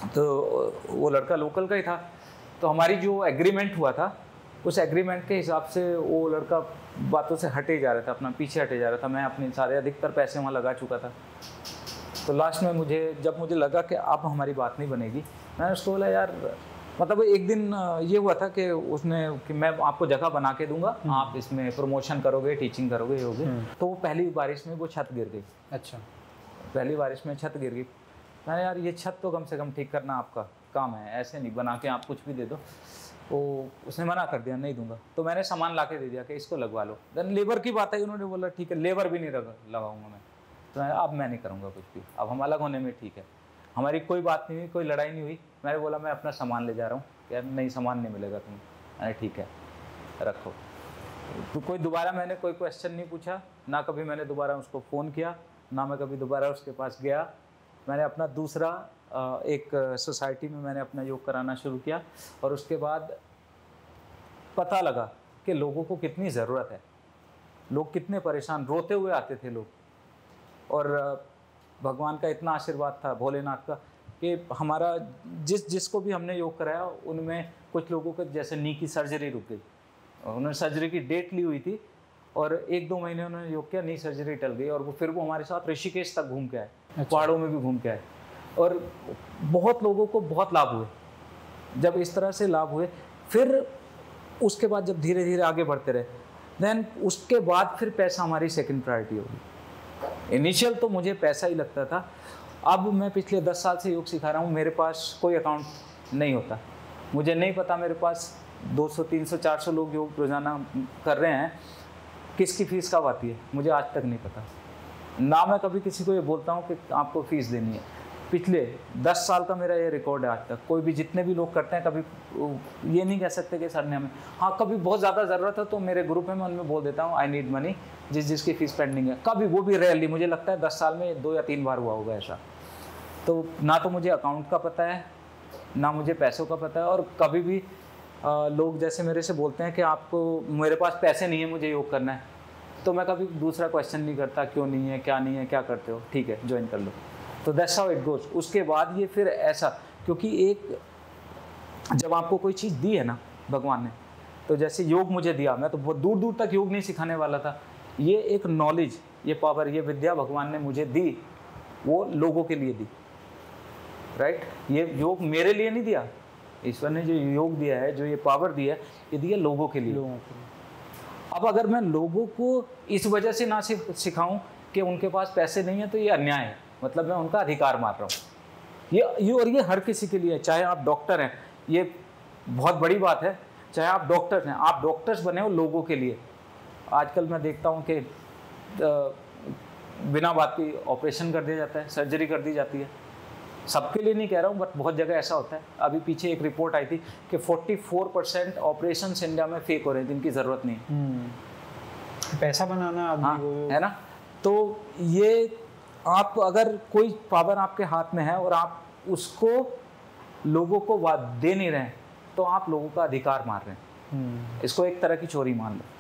तो वो लड़का लोकल का ही था। तो हमारी जो एग्रीमेंट हुआ था, उस एग्रीमेंट के हिसाब से वो लड़का बातों से हटे जा रहा था, अपना पीछे हटे जा रहा था। मैं अपने सारे अधिकतर पैसे वहाँ लगा चुका था। तो लास्ट में जब मुझे लगा कि अब हमारी बात नहीं बनेगी, मैंने उसको बोला यार मतलब एक दिन ये हुआ था कि उसने कि मैं आपको जगह बना के दूंगा, आप इसमें प्रमोशन करोगे, टीचिंग करोगे, ये होगे। तो वो पहली बारिश में वो छत गिर गई। अच्छा, पहली बारिश में छत गिर गई। मैंने यार ये छत तो कम से कम ठीक करना आपका काम है, ऐसे नहीं बना के आप कुछ भी दे दो। तो उसने मना कर दिया, नहीं दूंगा। तो मैंने सामान ला के दे दिया कि इसको लगवा लो। देन लेबर की बात आई, उन्होंने बोला ठीक है, लेबर भी नहीं लगाऊंगा मैं। तो अब मैं नहीं करूँगा कुछ भी, अब हम अलग होने में ठीक है, हमारी कोई बात नहीं हुई, कोई लड़ाई नहीं हुई। मैंने बोला मैं अपना सामान ले जा रहा हूँ, क्या नहीं सामान नहीं मिलेगा तुम्हें। मैंने ठीक है रखो। तो कोई दोबारा मैंने कोई क्वेश्चन नहीं पूछा, ना कभी मैंने दोबारा उसको फ़ोन किया, ना मैं कभी दोबारा उसके पास गया। मैंने अपना दूसरा एक सोसाइटी में मैंने अपना योग कराना शुरू किया और उसके बाद पता लगा कि लोगों को कितनी ज़रूरत है, लोग कितने परेशान, रोते हुए आते थे लोग। और भगवान का इतना आशीर्वाद था, भोलेनाथ का, कि हमारा जिसको भी हमने योग कराया उनमें कुछ लोगों को जैसे नी की सर्जरी रुक गई, उन्होंने सर्जरी की डेट ली हुई थी और 1-2 महीने उन्होंने योग किया, नी सर्जरी टल गई और वो फिर वो हमारे साथ ऋषिकेश तक घूम के आए। अच्छा। पहाड़ों में भी घूम के आए और बहुत लोगों को बहुत लाभ हुए। जब इस तरह से लाभ हुए, फिर उसके बाद जब धीरे धीरे आगे बढ़ते रहे, देन उसके बाद फिर पैसा हमारी सेकंड प्रायोरिटी होगी। इनिशियल तो मुझे पैसा ही लगता था। अब मैं पिछले 10 साल से योग सिखा रहा हूँ, मेरे पास कोई अकाउंट नहीं होता, मुझे नहीं पता मेरे पास 200, 300, 400 लोग योग रोज़ाना कर रहे हैं, किसकी फ़ीस कब आती है मुझे आज तक नहीं पता। ना मैं कभी किसी को ये बोलता हूँ कि आपको फ़ीस देनी है। पिछले 10 साल का मेरा ये रिकॉर्ड है आज तक। कोई भी जितने भी लोग करते हैं कभी ये नहीं कह सकते कि सर ने हमें, हाँ कभी बहुत ज़्यादा ज़रूरत है तो मेरे ग्रुप में मैं उनमें बोल देता हूँ आई नीड मनी, जिसकी फ़ीस पेंडिंग है। कभी वो भी रेयरली, मुझे लगता है 10 साल में 2 या 3 बार हुआ होगा ऐसा। तो ना तो मुझे अकाउंट का पता है, ना मुझे पैसों का पता है। और कभी भी लोग जैसे मेरे से बोलते हैं कि आपको, मेरे पास पैसे नहीं है मुझे योग करना है, तो मैं कभी दूसरा क्वेश्चन नहीं करता, क्यों नहीं है, क्या नहीं है, क्या करते हो, ठीक है ज्वाइन कर लो। तो दैट्स हाउ इट गोज। उसके बाद ये फिर ऐसा, क्योंकि एक जब आपको कोई चीज़ दी है ना भगवान ने, तो जैसे योग मुझे दिया, मैं तो बहुत दूर दूर तक योग नहीं सिखाने वाला था। ये एक नॉलेज, ये पावर, ये विद्या भगवान ने मुझे दी, वो लोगों के लिए दी, राइट। ये योग मेरे लिए नहीं दिया, ईश्वर ने जो योग दिया है, जो ये पावर दिया है, ये दिया लोगों के लिए। अब अगर मैं लोगों को इस वजह से ना सिखाऊं कि उनके पास पैसे नहीं है, तो ये अन्याय है, मतलब मैं उनका अधिकार मार रहा हूँ। ये हर किसी के लिए, चाहे आप डॉक्टर हैं, ये बहुत बड़ी बात है, चाहे आप डॉक्टर्स हैं, आप डॉक्टर्स बने हो लोगों के लिए। आजकल मैं देखता हूँ कि बिना बात की ऑपरेशन कर दिया जाता है, सर्जरी कर दी जाती है। सबके लिए नहीं कह रहा हूँ, बट बहुत जगह ऐसा होता है। अभी पीछे एक रिपोर्ट आई थी कि 44% ऑपरेशंस इंडिया में फेक हो रहे हैं, जिनकी ज़रूरत नहीं। पैसा बनाना हाँ, है ना। तो ये आप, अगर कोई पावर आपके हाथ में है और आप उसको लोगों को दे नहीं रहे, तो आप लोगों का अधिकार मार रहे हैं। इसको एक तरह की चोरी मान लो।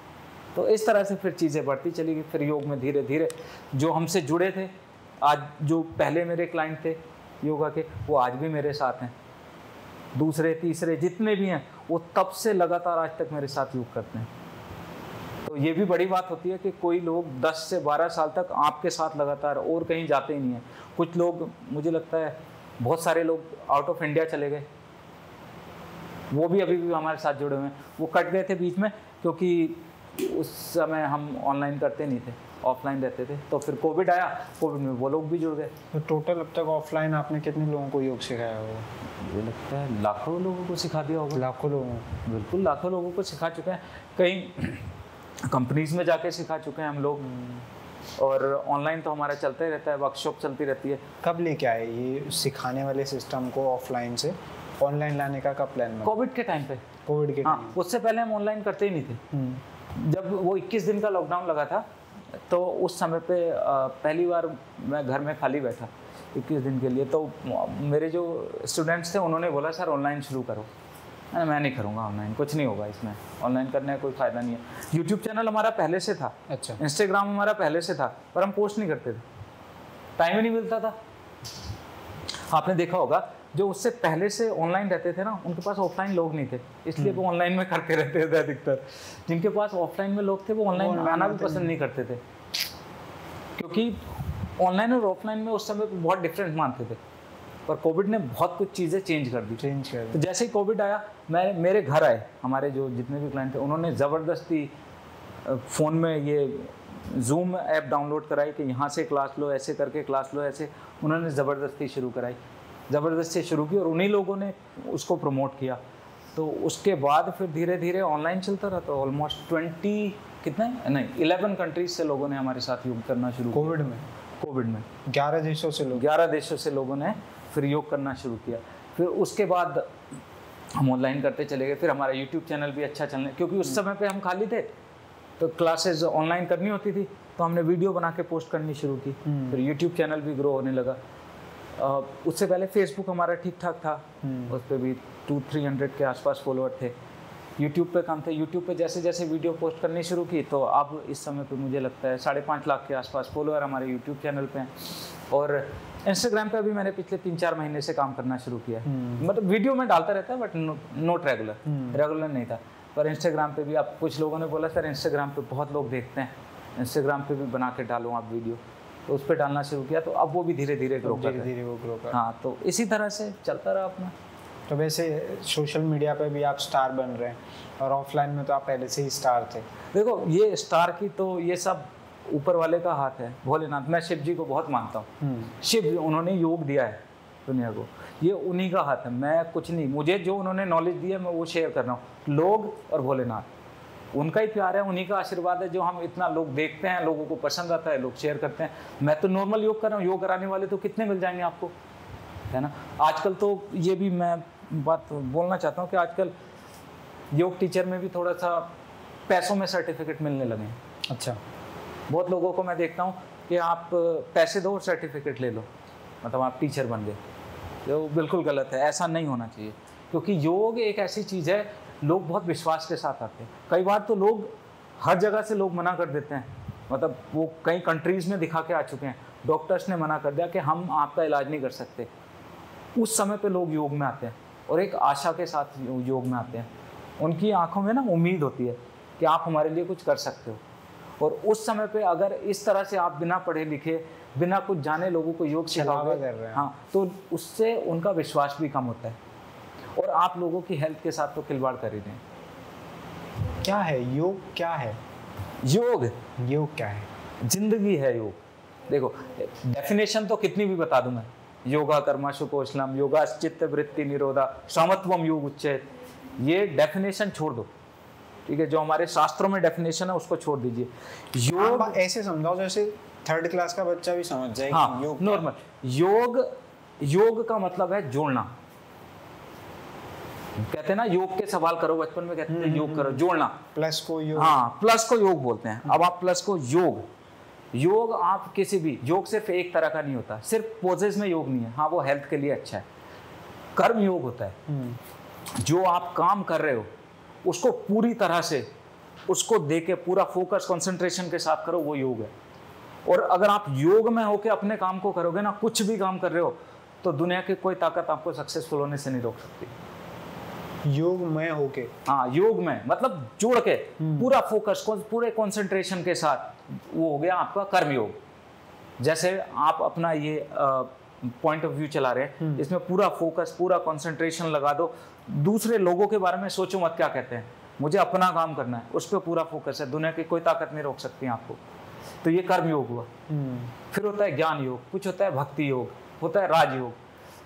तो इस तरह से फिर चीज़ें बढ़ती चली गई। फिर योग में धीरे धीरे जो हमसे जुड़े थे, आज जो पहले मेरे क्लाइंट थे योगा के, वो आज भी मेरे साथ हैं। दूसरे तीसरे जितने भी हैं, वो तब से लगातार आज तक मेरे साथ योग करते हैं। तो ये भी बड़ी बात होती है कि कोई लोग 10 से 12 साल तक आपके साथ लगातार, और कहीं जाते ही नहीं हैं। कुछ लोग, मुझे लगता है बहुत सारे लोग आउट ऑफ इंडिया चले गए, वो भी अभी भी हमारे साथ जुड़े हुए हैं। वो कट गए थे बीच में, क्योंकि उस समय हम ऑनलाइन करते नहीं थे, ऑफलाइन रहते थे। तो फिर कोविड आया, कोविड में वो लोग भी जुड़ गए। तो टोटल अब तक ऑफलाइन आपने कितने लोगों को योग सिखाया होगा? मुझे लगता है लाखों लोगों को सिखा दिया होगा। लाखों लोगों? बिल्कुल लाखों लोगों को सिखा चुके हैं। कई कंपनीज में जाके सिखा चुके हैं हम लोग, और ऑनलाइन तो हमारा चलता ही रहता है, वर्कशॉप चलती रहती है। कब लेके आए ये सिखाने वाले सिस्टम को ऑफलाइन से ऑनलाइन लाने का कब प्लान बना? कोविड के टाइम पे। कोविड के हाँ, उससे पहले हम ऑनलाइन करते ही नहीं थे। जब वो 21 दिन का लॉकडाउन लगा था, तो उस समय पे पहली बार मैं घर में खाली बैठा 21 दिन के लिए। तो मेरे जो स्टूडेंट्स थे, उन्होंने बोला सर ऑनलाइन शुरू करो। मैं नहीं करूँगा ऑनलाइन, कुछ नहीं होगा इसमें, ऑनलाइन करने का कोई फ़ायदा नहीं है। यूट्यूब चैनल हमारा पहले से था, अच्छा, इंस्टाग्राम हमारा पहले से था, पर हम पोस्ट नहीं करते थे, टाइम ही नहीं मिलता था। आपने देखा होगा जो उससे पहले से ऑनलाइन रहते थे ना, उनके पास ऑफलाइन लोग नहीं थे, इसलिए वो ऑनलाइन में करते रहते थे अधिकतर। जिनके पास ऑफलाइन में लोग थे, वो ऑनलाइन आना भी पसंद नहीं करते थे, क्योंकि ऑनलाइन और ऑफलाइन में उस समय बहुत डिफरेंस मानते थे। पर कोविड ने बहुत कुछ चीज़ें चेंज कर दी। तो जैसे ही कोविड आया, मेरे घर आए हमारे जो जितने भी क्लाइंट थे, उन्होंने ज़बरदस्ती फ़ोन में ये जूम ऐप डाउनलोड कराई कि यहाँ से क्लास लो, ऐसे करके क्लास लो, ऐसे उन्होंने ज़बरदस्ती शुरू की और उन्हीं लोगों ने उसको प्रमोट किया। तो उसके बाद फिर धीरे धीरे ऑनलाइन चलता रहा। तो ऑलमोस्ट 11 कंट्रीज से लोगों ने हमारे साथ योग करना शुरू किया। कोविड में 11 देशों से लोगों ने फिर योग करना शुरू किया। फिर उसके बाद हम ऑनलाइन करते चले गए। फिर हमारा यूट्यूब चैनल भी अच्छा चलने, क्योंकि उस समय पे हम खाली थे तो क्लासेस ऑनलाइन करनी होती थी, तो हमने वीडियो बना के पोस्ट करनी शुरू की। फिर यूट्यूब चैनल भी ग्रो होने लगा। उससे पहले फेसबुक हमारा ठीक ठाक था, उस पर भी 200-300 के आसपास फॉलोअर थे। यूट्यूब पे कम थे। यूट्यूब पे जैसे जैसे वीडियो पोस्ट करनी शुरू की, तो अब इस समय पे मुझे लगता है 5.5 लाख के आसपास फॉलोअर हमारे यूट्यूब चैनल पे हैं। और इंस्टाग्राम पे अभी मैंने पिछले 3-4 महीने से काम करना शुरू किया। मतलब वीडियो में डालता रहता है, बट नॉट रेगुलर नहीं था। पर इंस्टाग्राम पे भी, आप कुछ लोगों ने बोला सर इंस्टाग्राम पे बहुत लोग देखते हैं, इंस्टाग्राम पे भी बना के डालो आप वीडियो, तो उस पर डालना शुरू किया। तो अब वो भी धीरे धीरे ग्रो कर। हाँ, तो इसी तरह से चलता रहा अपना। तो वैसे सोशल मीडिया पे भी आप स्टार बन रहे हैं, और ऑफलाइन में तो आप पहले से ही स्टार थे। देखो, ये स्टार की तो ये सब ऊपर वाले का हाथ है, भोलेनाथ। मैं शिव जी को बहुत मानता हूँ। शिव, उन्होंने योग दिया है दुनिया को, ये उन्हीं का हाथ है। मैं कुछ नहीं, मुझे जो उन्होंने नॉलेज दी है मैं वो शेयर कर रहा हूँ। लोग और भोलेनाथ, उनका ही प्यार है, उन्हीं का आशीर्वाद है जो हम इतना लोग देखते हैं, लोगों को पसंद आता है, लोग शेयर करते हैं। मैं तो नॉर्मल योग कर रहा हूँ, योग कराने वाले तो कितने मिल जाएंगे आपको, है ना। आजकल तो ये भी मैं बात बोलना चाहता हूँ कि आजकल योग टीचर में भी थोड़ा सा पैसों में सर्टिफिकेट मिलने लगे हैं। अच्छा। बहुत लोगों को मैं देखता हूँ कि आप पैसे दो और सर्टिफिकेट ले लो, मतलब आप टीचर बन गए, जो बिल्कुल गलत है। ऐसा नहीं होना चाहिए, क्योंकि योग एक ऐसी चीज़ है, लोग बहुत विश्वास के साथ आते हैं। कई बार तो लोग हर जगह से लोग मना कर देते हैं, मतलब वो कई कंट्रीज़ में दिखा के आ चुके हैं, डॉक्टर्स ने मना कर दिया कि हम आपका इलाज नहीं कर सकते। उस समय पे लोग योग में आते हैं और एक आशा के साथ योग में आते हैं। उनकी आंखों में ना उम्मीद होती है कि आप हमारे लिए कुछ कर सकते हो। और उस समय पे अगर इस तरह से आप बिना पढ़े लिखे, बिना कुछ जाने लोगों को योग सिखाओगे, हाँ, तो उससे उनका विश्वास भी कम होता है और आप लोगों की हेल्थ के साथ तो खिलवाड़ कर ही रहे हैं। क्या है योग? क्या है योग? योग क्या है? जिंदगी है योग। देखो, डेफिनेशन तो कितनी भी बता दूं मैं, योगा कर्माशु कौशलम, योगा चित्त वृत्ति निरोधा, समत्वम योग उच्चेत, ये डेफिनेशन छोड़ दो, ठीक है। जो हमारे शास्त्रों में डेफिनेशन है उसको छोड़ दीजिए। योग ऐसे समझाओ जैसे 3rd क्लास का बच्चा भी समझ जाए। हाँ, योग नॉर्मल। योग का मतलब है जोड़ना। कहते हैं ना, योग के सवाल करो, बचपन में कहते हैं योग करो, जोड़ना। प्लस को योग, हाँ, प्लस को योग बोलते हैं। अब आप प्लस को योग आप किसी भी, योग सिर्फ एक तरह का नहीं होता, सिर्फ पोजेस में योग नहीं है। हाँ, वो हेल्थ के लिए अच्छा है। कर्म योग होता है, जो आप काम कर रहे हो उसको पूरी तरह से उसको देके पूरा फोकस कंसंट्रेशन के साथ करो, वो योग है। और अगर आप योग में होके अपने काम को करोगे ना, कुछ भी काम कर रहे हो, तो दुनिया की कोई ताकत आपको सक्सेसफुल होने से नहीं रोक सकती। योग में होके, हाँ, योग में मतलब जोड़ के पूरा फोकस, पूरे कंसंट्रेशन के साथ, वो हो गया आपका कर्म योग। जैसे आप अपना ये पॉइंट ऑफ व्यू चला रहे हैं, इसमें पूरा फोकस, पूरा कंसंट्रेशन लगा दो। दूसरे लोगों के बारे में सोचो मत क्या कहते हैं, मुझे अपना काम करना है, उस पर पूरा फोकस है, दुनिया की कोई ताकत नहीं रोक सकती आपको। तो ये कर्म योग हुआ। फिर होता है ज्ञान योग, कुछ होता है भक्ति योग, होता है राजयोग।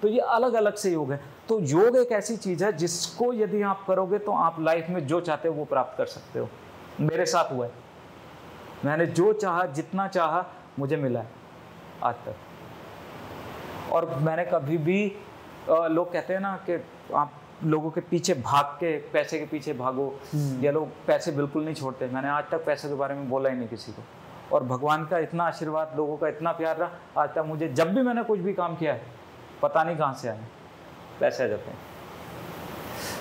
तो ये अलग अलग से योग है। तो योग एक ऐसी चीज है जिसको यदि आप करोगे तो आप लाइफ में जो चाहते हो वो प्राप्त कर सकते हो। मेरे साथ हुआ है, मैंने जो चाहा, जितना चाहा, मुझे मिला है आज तक। और मैंने कभी भी, लोग कहते हैं ना कि आप लोगों के पीछे भाग के, पैसे के पीछे भागो, या लोग पैसे बिल्कुल नहीं छोड़ते। मैंने आज तक पैसे के बारे में बोला ही नहीं किसी को। और भगवान का इतना आशीर्वाद, लोगों का इतना प्यार रहा आज तक। मुझे जब भी मैंने कुछ भी काम किया है, पता नहीं कहाँ से आए पैसे आ जाते हैं।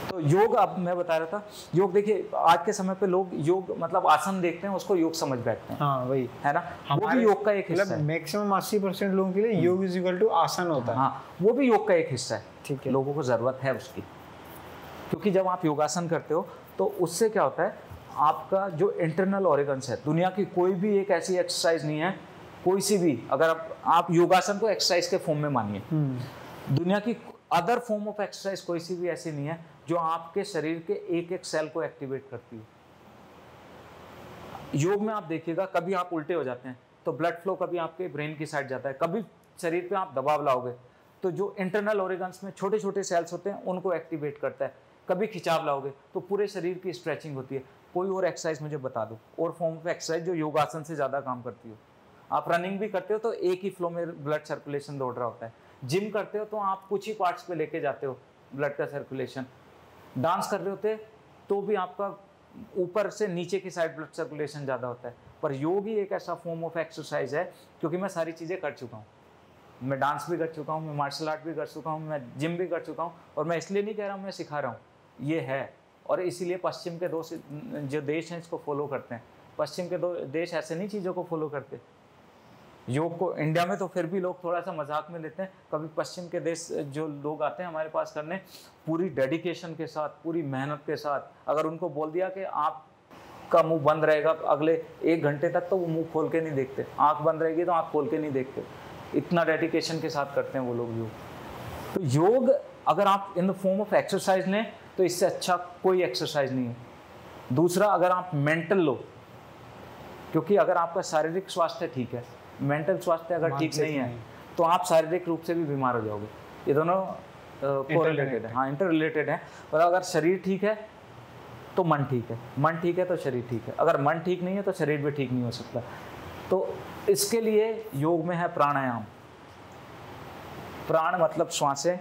तो योग, अब मैं बता रहा था, योग देखिए आज के समय पे लोग योग मतलब आसन देखते हैं, उसको योग समझ बैठते हैं। हाँ, वही है ना, वो भी योग का एक हिस्सा है। मैक्सिमम 80% लोगों के लिए योग इज इक्वल टू आसन होता है। हाँ, वो भी योग का एक हिस्सा है। ठीक है, लोगों को जरूरत है उसकी, क्योंकि जब आप योगासन करते हो तो उससे क्या होता है, आपका जो इंटरनल ऑर्गन्स है, दुनिया की कोई भी एक ऐसी एक्सरसाइज नहीं है, कोई सी भी, अगर आप योगासन को एक्सरसाइज के फॉर्म में मानिए, दुनिया की अदर फॉर्म ऑफ एक्सरसाइज कोई सी भी ऐसी नहीं है जो आपके शरीर के एक एक सेल को एक्टिवेट करती है। योग में आप देखिएगा, कभी आप उल्टे हो जाते हैं तो ब्लड फ्लो कभी आपके ब्रेन की साइड जाता है, कभी शरीर पे आप दबाव लाओगे तो जो इंटरनल ऑर्गन्स में छोटे छोटे सेल्स होते हैं उनको एक्टिवेट करता है, कभी खिंचाव लाओगे तो पूरे शरीर की स्ट्रेचिंग होती है। कोई और एक्सरसाइज मुझे बता दो, और फॉर्म ऑफ एक्सरसाइज जो योगासन से ज़्यादा काम करती हो। आप रनिंग भी करते हो तो एक ही फ्लो में ब्लड सर्कुलेशन दौड़ रहा होता है, जिम करते हो तो आप कुछ ही पार्ट्स पे लेके जाते हो ब्लड का सर्कुलेशन, डांस कर रहे होते तो भी आपका ऊपर से नीचे की साइड ब्लड सर्कुलेशन ज़्यादा होता है। पर योग ही एक ऐसा फॉर्म ऑफ एक्सरसाइज है, क्योंकि मैं सारी चीज़ें कर चुका हूँ, मैं डांस भी कर चुका हूँ, मैं मार्शल आर्ट भी कर चुका हूँ, मैं जिम भी कर चुका हूँ, और मैं इसलिए नहीं कह रहा हूँ मैं सिखा रहा हूँ, ये है। और इसीलिए पश्चिम के जो देश हैं इसको फॉलो करते हैं। पश्चिम के देश ऐसे नहीं चीज़ों को फॉलो करते योग को। इंडिया में तो फिर भी लोग थोड़ा सा मजाक में लेते हैं, कभी पश्चिम के देश जो लोग आते हैं हमारे पास करने, पूरी डेडिकेशन के साथ, पूरी मेहनत के साथ, अगर उनको बोल दिया कि आपका मुंह बंद रहेगा अगले 1 घंटे तक, तो वो मुंह खोल के नहीं देखते, आंख बंद रहेगी तो आंख खोल के नहीं देखते, इतना डेडिकेशन के साथ करते हैं वो लोग योग। तो योग अगर आप in the form of exercise लें तो इससे अच्छा कोई एक्सरसाइज नहीं है। दूसरा, अगर आप मेंटल लो, क्योंकि अगर आपका शारीरिक स्वास्थ्य ठीक है, मेंटल स्वास्थ्य अगर ठीक नहीं है तो आप शारीरिक रूप से भी बीमार हो जाओगे। ये दोनों कोरिलेटेड है, हाँ इंटर रिलेटेड है। और अगर शरीर ठीक है तो मन ठीक है, मन ठीक है तो शरीर ठीक है, अगर मन ठीक नहीं है तो शरीर भी ठीक नहीं हो सकता। तो इसके लिए योग में है प्राणायाम। प्राण मतलब श्वासें,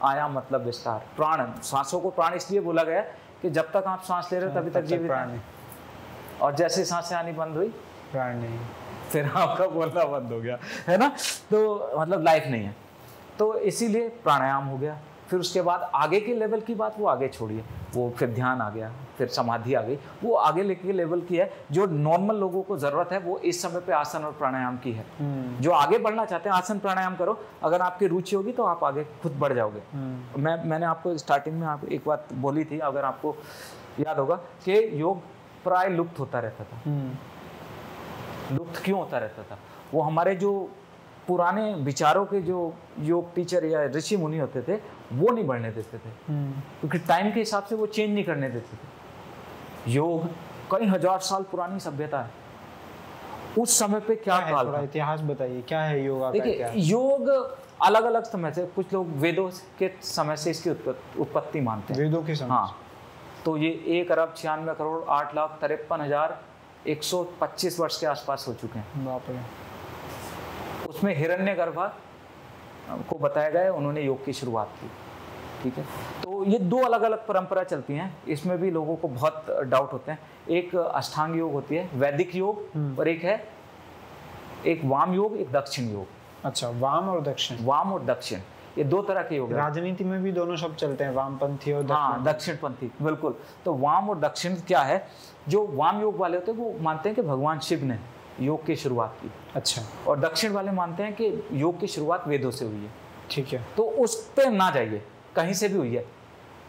आयाम मतलब विस्तार। प्राण, सांसों को प्राण इसलिए बोला गया कि जब तक आप सांस ले रहे हो तभी तक जीवित है, और जैसे सांसें आनी बंद हुई प्राण नहीं, फिर आपका बोलना बंद हो गया, है ना, तो मतलब लाइफ नहीं है। तो इसीलिए प्राणायाम हो गया। फिर उसके बाद आगे के लेवल की बात वो आगे छोड़िए, वो फिर ध्यान आ गया, फिर समाधि आ गई, वो आगे लेके लेवल की है। जो नॉर्मल लोगों को ज़रूरत है वो इस समय पे आसन और प्राणायाम की है। जो आगे बढ़ना चाहते हैं आसन प्राणायाम करो, अगर आपकी रुचि होगी तो आप आगे खुद बढ़ जाओगे। मैंने आपको स्टार्टिंग में आप एक बात बोली थी, अगर आपको याद होगा, कि योग प्राय लुप्त होता रहता था। लुप्त क्यों होता रहता था? वो हमारे जो पुराने विचारों के जो योग टीचर या ऋषि मुनि होते थे वो नहीं बढ़ने देते थे, क्योंकि टाइम के हिसाब से वो चेंज नहीं करने देते थे। योग कई हजार साल पुरानी सभ्यता है, उस समय पे क्या काल था, इतिहास बताइए, क्या है योग? देखिए, योग अलग अलग समय से, कुछ लोग वेदों के समय से इसकी उत्पत्ति मानते हैं। वेदों के समय? हाँ, तो ये 1,96,08,53,125 वर्ष के आसपास हो चुके हैं। बाप रे। उसमें हिरण्यगर्भ को बताया गया है, उन्होंने योग की शुरुआत की। ठीक है, तो ये 2 अलग अलग परंपरा चलती हैं, इसमें भी लोगों को बहुत डाउट होते हैं। एक अष्टांग योग होती है, वैदिक योग, और एक है एक वाम योग, एक दक्षिण योग। अच्छा, वाम और दक्षिण? वाम और दक्षिण, ये 2 तरह के योग हैं। राजनीति में भी दोनों शब्द चलते हैं, वामपंथी और दक्षिणपंथी, बिल्कुल। तो वाम और दक्षिण क्या है? जो वाम योग वाले होते हैं वो मानते हैं कि भगवान शिव ने योग की शुरुआत की। अच्छा। और दक्षिण वाले मानते हैं कि योग की शुरुआत वेदों से हुई है। ठीक है, तो उस पे ना जाइए, कहीं से भी हुई है,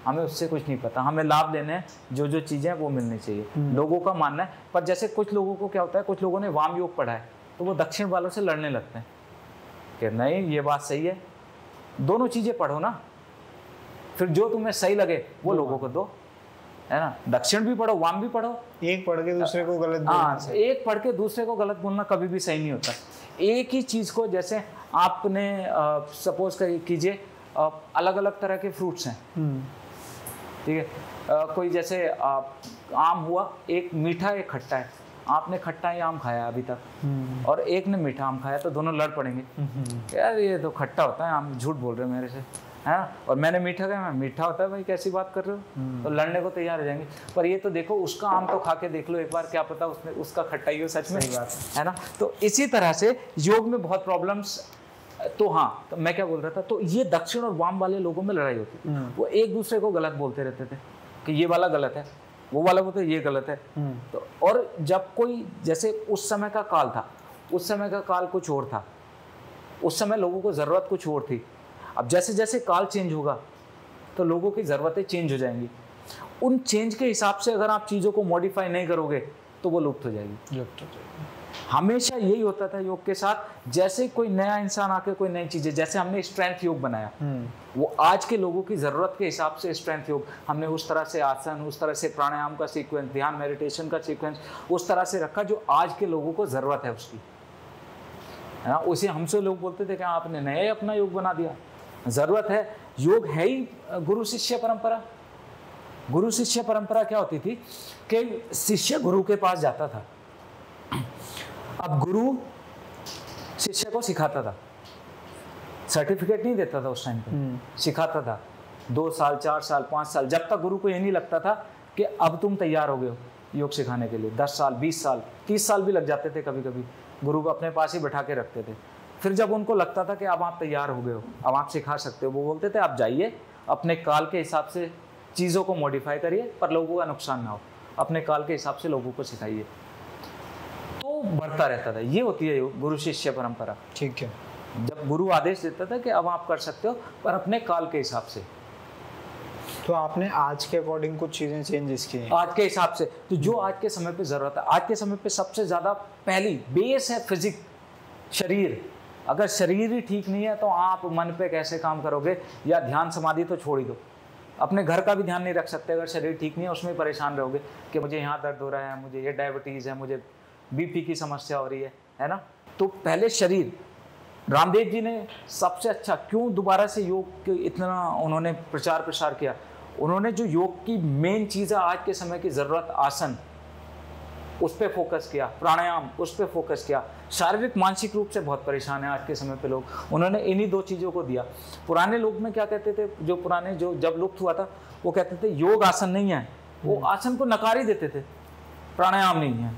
हमें उससे कुछ नहीं पता, हमें लाभ लेने हैं, जो जो चीज़ें वो मिलनी चाहिए। लोगों का मानना है, पर जैसे कुछ लोगों को क्या होता है, कुछ लोगों ने वाम योग पढ़ा है तो वो दक्षिण वालों से लड़ने लगते हैं कि नहीं ये बात सही है। दोनों चीज़ें पढ़ो ना, फिर जो तुम्हें सही लगे वो लोगों को दो, है ना। दक्षिण भी पढ़ो, वाम भी पढ़ो। एक पढ़ के दूसरे को गलत बोलना, हाँ, एक पढ़ के दूसरे को गलत बोलना कभी भी सही नहीं होता। एक ही चीज़ को, जैसे आपने सपोज कीजिए अलग अलग तरह के फ्रूट्स हैं, ठीक है, कोई जैसे आम हुआ, एक मीठा एक खट्टा है, आपने खट्टा ही आम खाया अभी तक और एक ने मीठा आम खाया, तो दोनों लड़ पड़ेंगे, यार ये तो खट्टा होता है आम, झूठ बोल रहे हो मेरे से, है ना, और मैंने मीठा खाया, मैं मीठा होता है भाई, कैसी बात कर रहे हो, तो लड़ने को तैयार हो जाएंगे। पर ये तो देखो, उसका आम तो खा के देख लो एक बार, क्या पता उसमें उसका खट्टा ही हो सच में, है ना। तो इसी तरह से योग में बहुत प्रॉब्लम्स। तो हाँ, तो मैं क्या बोल रहा था, तो ये दक्षिण और वाम वाले लोगों में लड़ाई होती थी, वो एक दूसरे को गलत बोलते रहते थे कि ये वाला गलत है, वो वाला बोलते ये गलत है। तो और जब कोई, जैसे उस समय का काल था, उस समय का काल कुछ और था, उस समय लोगों को ज़रूरत कुछ और थी। अब जैसे जैसे काल चेंज होगा तो लोगों की ज़रूरतें चेंज हो जाएंगी, उन चेंज के हिसाब से अगर आप चीज़ों को मॉडिफाई नहीं करोगे तो वो लुप्त हो जाएगी। हमेशा यही होता था योग के साथ, जैसे कोई नया इंसान आके कोई नई चीजें, जैसे हमने स्ट्रेंथ योग बनाया, वो आज के लोगों की जरूरत के हिसाब से स्ट्रेंथ योग हमने उस तरह से आसन, उस तरह से प्राणायाम का सीक्वेंस, ध्यान मेडिटेशन का सीक्वेंस उस तरह से रखा जो आज के लोगों को जरूरत है उसकी, है ना। उसे हमसे लोग बोलते थे कि आपने नया अपना योग बना दिया। जरूरत है, योग है ही गुरु शिष्य परंपरा। गुरु शिष्य परंपरा क्या होती थी कि शिष्य गुरु के पास जाता था, अब गुरु शिष्य को सिखाता था, सर्टिफिकेट नहीं देता था उस टाइम पे, सिखाता था 2 साल 4 साल 5 साल, जब तक गुरु को ये नहीं लगता था कि अब तुम तैयार हो गए हो योग सिखाने के लिए। 10 साल 20 साल 30 साल भी लग जाते थे कभी कभी, गुरु को अपने पास ही बैठा के रखते थे। फिर जब उनको लगता था कि अब आप तैयार हो गए हो, अब आप सिखा सकते हो, वो बोलते थे आप जाइए, अपने काल के हिसाब से चीज़ों को मॉडिफाई करिए, पर लोगों का नुकसान ना हो, अपने काल के हिसाब से लोगों को सिखाइए। तो बढ़ता रहता था। ये होती है गुरु शिष्य परंपरा। ठीक है। जब गुरु आदेश देता था कि अब आप कर सकते हो, पर अपने काल के हिसाब से। तो आपने आज के अकॉर्डिंग कुछ चीजें चेंजेस की हैं आज के हिसाब से, तो जो आज के समय पे जरूरत है, आज के समय पे सबसे ज्यादा पहली बेस है फिजिक, शरीर। अगर शरीर ही ठीक नहीं है तो आप मन पे कैसे काम करोगे, या ध्यान समाधि तो छोड़ ही दो, अपने घर का भी ध्यान नहीं रख सकते अगर शरीर ठीक नहीं है, उसमें परेशान रहोगे कि मुझे यहाँ दर्द हो रहा है, मुझे ये डायबिटीज़ है, मुझे बीपी की समस्या हो रही है ना। तो पहले शरीर। रामदेव जी ने सबसे अच्छा क्यों दोबारा से योग के इतना उन्होंने प्रसार किया, उन्होंने जो योग की मेन चीज़ है आज के समय की ज़रूरत, आसन, उस पर फोकस किया, प्राणायाम उस पर फोकस किया। शारीरिक मानसिक रूप से बहुत परेशान है आज के समय पे लोग, उन्होंने इन्हीं 2 चीज़ों को दिया। पुराने लोग में क्या कहते थे, जो पुराने जो जब लुप्त हुआ था, वो कहते थे योग आसन नहीं है, वो आसन को नकार ही देते थे, प्राणायाम नहीं है।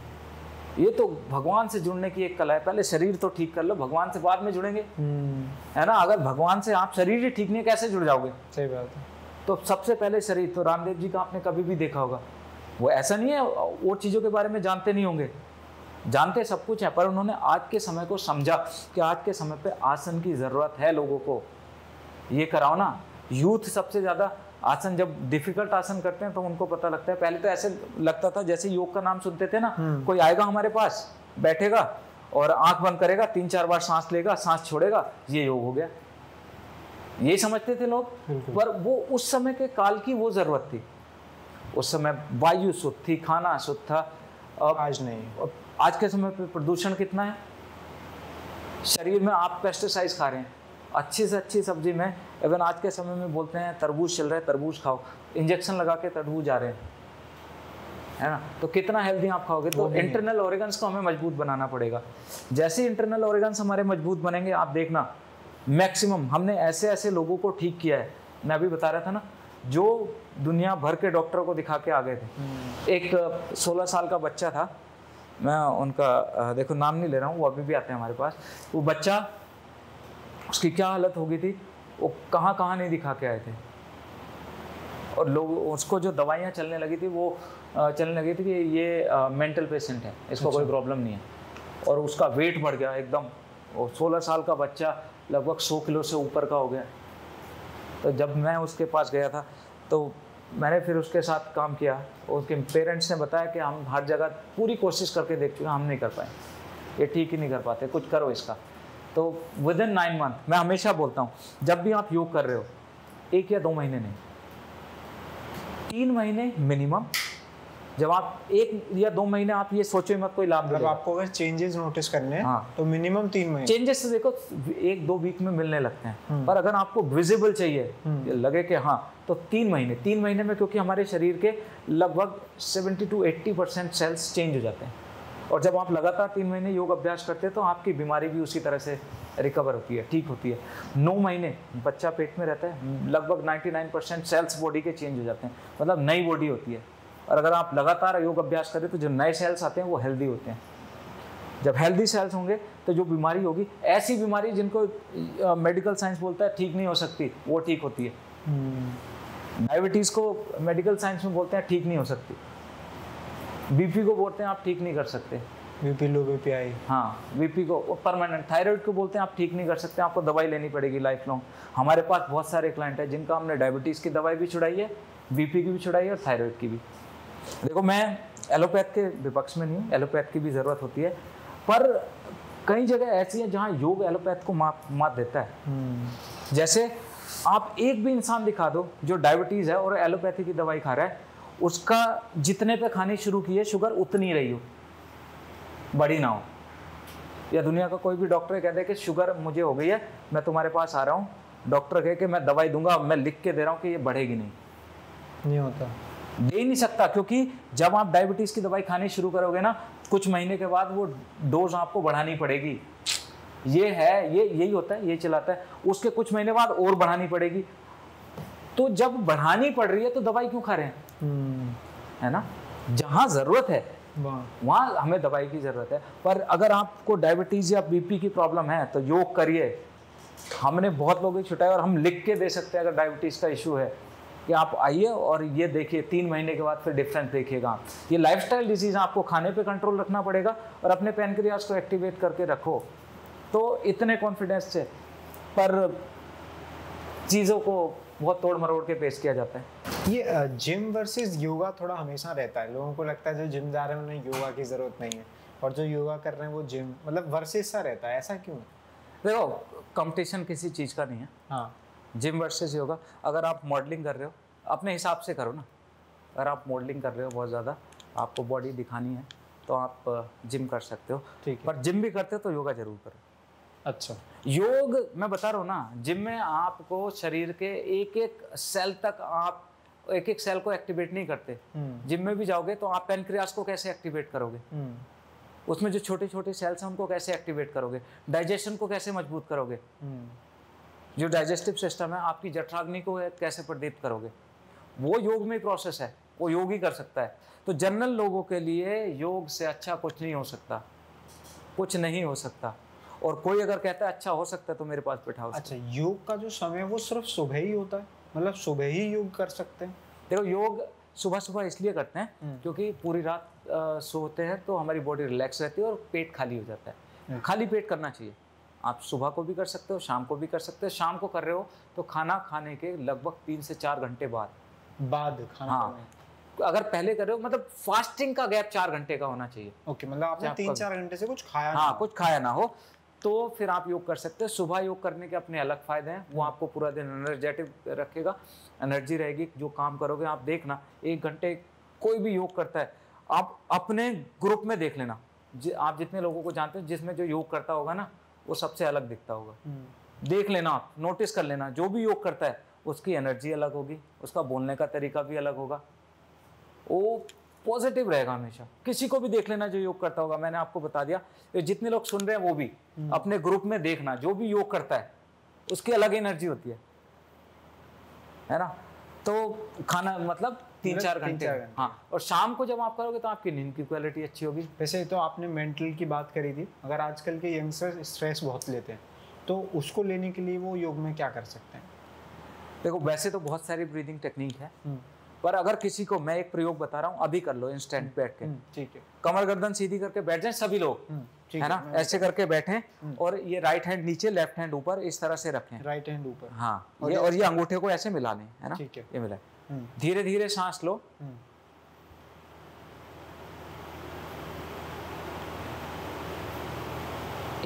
ये तो भगवान से जुड़ने की एक कला है, पहले शरीर तो ठीक कर लो, भगवान से बाद में जुड़ेंगे, है ना। अगर भगवान से आप शरीर ही ठीक नहीं, कैसे जुड़ जाओगे। सही बात है। तो सबसे पहले शरीर। तो रामदेव जी का आपने कभी भी देखा होगा, वो ऐसा नहीं है और चीज़ों के बारे में जानते नहीं होंगे, जानते सब कुछ है, पर उन्होंने आज के समय को समझा कि आज के समय पे आसन की ज़रूरत है लोगों को, ये कराओ ना। यूथ सबसे ज़्यादा आसन, जब डिफिकल्ट आसन करते हैं तो उनको पता लगता है। पहले तो ऐसे लगता था जैसे योग का नाम सुनते थे ना, कोई आएगा हमारे पास, बैठेगा और आंख बंद करेगा, 3-4 बार सांस लेगा, सांस छोड़ेगा, ये योग हो गया, ये समझते थे लोग। पर वो उस समय के काल की वो ज़रूरत थी, उस समय वायु शुद्ध थी, खाना शुद्ध था। आज नहीं। आज के समय पे प्रदूषण कितना है, शरीर में आप पेस्टिसाइड्स खा रहे हैं, अच्छी से अच्छी सब्जी में, इवन आज के समय में बोलते हैं तरबूज चल रहा है, तरबूज खाओ, इंजेक्शन लगा के तरबूज आ रहे हैं, है ना। तो कितना हेल्दी आप खाओगे। तो इंटरनल ऑर्गन्स को हमें मजबूत बनाना पड़ेगा। जैसे इंटरनल ऑर्गन्स हमारे मजबूत बनेंगे, आप देखना मैक्सिमम हमने ऐसे ऐसे लोगों को ठीक किया है, मैं अभी बता रहा था ना, जो दुनिया भर के डॉक्टरों को दिखा के आ गए थे। एक 16 साल का बच्चा था, मैं उनका देखो नाम नहीं ले रहा हूँ, वो अभी भी आते हैं हमारे पास। वो बच्चा, उसकी क्या हालत हो गई थी, वो कहाँ कहाँ नहीं दिखा के आए थे, और लोग उसको जो दवाइयाँ चलने लगी थी वो चलने लगी थी कि ये मेंटल पेशेंट है, इसको कोई प्रॉब्लम नहीं है, और उसका वेट बढ़ गया एकदम। और 16 साल का बच्चा लगभग 100 किलो से ऊपर का हो गया। तो जब मैं उसके पास गया था तो मैंने फिर उसके साथ काम किया, उसके पेरेंट्स ने बताया कि हम हर जगह पूरी कोशिश करके देख चुके हैं, हम नहीं कर पाए, ये ठीक ही नहीं कर पाते, कुछ करो इसका। तो विदिन 9 मंथ, मैं हमेशा बोलता हूँ जब भी आप योग कर रहे हो, 1 या 2 महीने नहीं, 3 महीने मिनिमम। जब आप 1 या 2 महीने आप ये सोचो मत कोई लाभ मिलेगा। आपको अगर चेंजेस नोटिस करने हैं, हाँ, तो मिनिमम 3 महीने। चेंजेस देखो 1-2 वीक में मिलने लगते हैं, पर अगर आपको विजिबल चाहिए, लगे कि हाँ, तो 3 महीने। 3 महीने में क्योंकि हमारे शरीर के लगभग 70 to 80% सेल्स चेंज हो जाते हैं, और जब आप लगातार 3 महीने योग अभ्यास करते हैं तो आपकी बीमारी भी उसी तरह से रिकवर होती है, ठीक होती है। 9 महीने बच्चा पेट में रहता है, लगभग 99% सेल्स बॉडी के चेंज हो जाते हैं, मतलब नई बॉडी होती है। और अगर आप लगातार योग अभ्यास करें तो जो नए सेल्स आते हैं वो हेल्दी होते हैं। जब हेल्दी सेल्स होंगे तो जो बीमारी होगी, ऐसी बीमारी जिनको मेडिकल साइंस बोलता है ठीक नहीं हो सकती, वो ठीक होती है। डायबिटीज़ को मेडिकल साइंस में बोलते हैं ठीक नहीं हो सकती, बीपी को बोलते हैं आप ठीक नहीं कर सकते, बीपी लो, बीपी हाई, हाँ, बीपी को परमानेंट। थायराइड को बोलते हैं आप ठीक नहीं कर सकते, आपको दवाई लेनी पड़ेगी लाइफ लॉन्ग। हमारे पास बहुत सारे क्लाइंट हैं जिनका हमने डायबिटीज़ की दवाई भी छुड़ाई है, बीपी की भी छुड़ाई है और थायराइड की भी। देखो मैं एलोपैथ के विपक्ष में नहीं हूँ, एलोपैथ की भी ज़रूरत होती है, पर कई जगह ऐसी है जहाँ योग एलोपैथ को मात देता है। जैसे आप एक भी इंसान दिखा दो जो डायबिटीज है और एलोपैथी की दवाई खा रहा है, उसका जितने पे खानी शुरू की है शुगर उतनी रही हो, बड़ी ना हो। या दुनिया का कोई भी डॉक्टर कह दे कि शुगर मुझे हो गई है, मैं तुम्हारे पास आ रहा हूँ, डॉक्टर कहे कि मैं दवाई दूंगा, मैं लिख के दे रहा हूँ कि ये बढ़ेगी नहीं होता, दे ही नहीं सकता। क्योंकि जब आप डायबिटीज की दवाई खानी शुरू करोगे ना, कुछ महीने के बाद वो डोज आपको बढ़ानी पड़ेगी। ये है, ये यही होता है, ये चलाता है। उसके कुछ महीने बाद और बढ़ानी पड़ेगी। तो जब बढ़ानी पड़ रही है तो दवाई क्यों खा रहे हैं? है ना, जहां जरूरत है वहां हमें दवाई की जरूरत है। पर अगर आपको डायबिटीज या बीपी की प्रॉब्लम है तो योग करिए। हमने बहुत लोगों की छुटाई और हम लिख के दे सकते हैं अगर डायबिटीज का इशू है कि आप आइए और ये देखिए, 3 महीने के बाद फिर डिफरेंस देखिएगा। ये लाइफस्टाइल डिजीज, आपको खाने पे कंट्रोल रखना पड़ेगा और अपने पैनक्रियाज को एक्टिवेट करके रखो। तो इतने कॉन्फिडेंस से, पर चीज़ों को बहुत तोड़ मरोड़ के पेश किया जाता है। ये जिम वर्सेस योगा थोड़ा हमेशा रहता है। लोगों को लगता है जो जिम जा रहे हैं उन्हें योगा की ज़रूरत नहीं है, और जो योगा कर रहे हैं वो जिम, मतलब वर्सेस सा रहता है। ऐसा क्यों? देखो, कंपटीशन किसी चीज़ का नहीं है। हाँ, जिम वर्सेस योगा। अगर आप मॉडलिंग कर रहे हो अपने हिसाब से करो ना। अगर आप मॉडलिंग कर रहे हो, बहुत ज़्यादा आपको बॉडी दिखानी है, तो आप जिम कर सकते हो। ठीक है। पर जिम भी करते हो तो योगा जरूर करो। अच्छा, योग मैं बता रहा हूँ ना, जिम में आपको शरीर के एक एक सेल तक, आप एक एक सेल को एक्टिवेट नहीं करते। जिम में भी जाओगे तो आप पैनक्रियास को कैसे एक्टिवेट करोगे? उसमें जो छोटे छोटे सेल्स हैं उनको कैसे एक्टिवेट करोगे? डाइजेशन को कैसे मजबूत करोगे? जो डाइजेस्टिव सिस्टम है, आपकी जठराग्नि को कैसे प्रदीप्त करोगे? वो योग में प्रोसेस है, वो योग ही कर सकता है। तो जनरल लोगों के लिए योग से अच्छा कुछ नहीं हो सकता, कुछ नहीं हो सकता। और कोई अगर कहता है अच्छा हो सकता है तो मेरे पास बैठाओ। अच्छा, योग का जो समय है वो सिर्फ सुबह ही होता है? मतलब सुबह ही योग कर सकते हैं? देखो, योग सुबह सुबह इसलिए करते हैं क्योंकि पूरी रात सोते हैं तो हमारी बॉडी रिलैक्स रहती है और पेट खाली हो जाता है। खाली पेट करना चाहिए। आप सुबह को भी कर सकते हो, शाम को भी कर सकते हो। शाम को कर रहे हो तो खाना खाने के लगभग 3 से 4 घंटे बाद खाना। हाँ, अगर पहले कर रहे हो, मतलब फास्टिंग का गैप 4 घंटे का होना चाहिए। ओके, मतलब आपने 3-4 घंटे से कुछ खाया हाँ, कुछ खाया ना हो, तो फिर आप योग कर सकते हैं। सुबह योग करने के अपने अलग फायदे हैं। वो आपको पूरा दिन एनर्जेटिक रखेगा, एनर्जी रहेगी। जो काम करोगे आप देखना, 1 घंटे कोई भी योग करता है, आप अपने ग्रुप में देख लेना, आप जितने लोगों को जानते हो जिसमें जो योग करता होगा ना, वो सबसे अलग दिखता होगा। देख लेना, आप नोटिस कर लेना, जो भी योग करता है उसकी एनर्जी अलग होगी, उसका बोलने का तरीका भी अलग होगा, वो पॉजिटिव रहेगा हमेशा। किसी को भी देख लेना जो योग करता होगा। मैंने आपको बता दिया, जितने लोग सुन रहे हैं वो भी अपने ग्रुप में देखना, जो भी योग करता है उसकी अलग एनर्जी होती है ना। तो खाना मतलब 3-4 घंटे। हाँ, और शाम को जब आप करोगे तो आपकी नींद की क्वालिटी अच्छी होगी। वैसे तो आपने मेंटल की बात करी थी। अगर आजकल के यंगस्टर स्ट्रेस बहुत लेते हैं तो उसको लेने के लिए वो योग में क्या कर सकते हैं? देखो, वैसे तो बहुत सारी ब्रीदिंग टेक्निक है, पर अगर किसी को, मैं एक प्रयोग बता रहा हूँ, अभी कर लो इंस्टेंट बैठ के। ठीक है। कमर गर्दन सीधी करके बैठ जाए सभी लोग, है ना, ऐसे करके बैठें और ये राइट हैंड नीचे, लेफ्ट हैंड ऊपर, इस तरह से रखें। राइट हैंड ऊपर। हाँ, और ये अंगूठे को ऐसे मिला लें, है ना। ठीक है। ये मिला। धीरे धीरे सांस लो।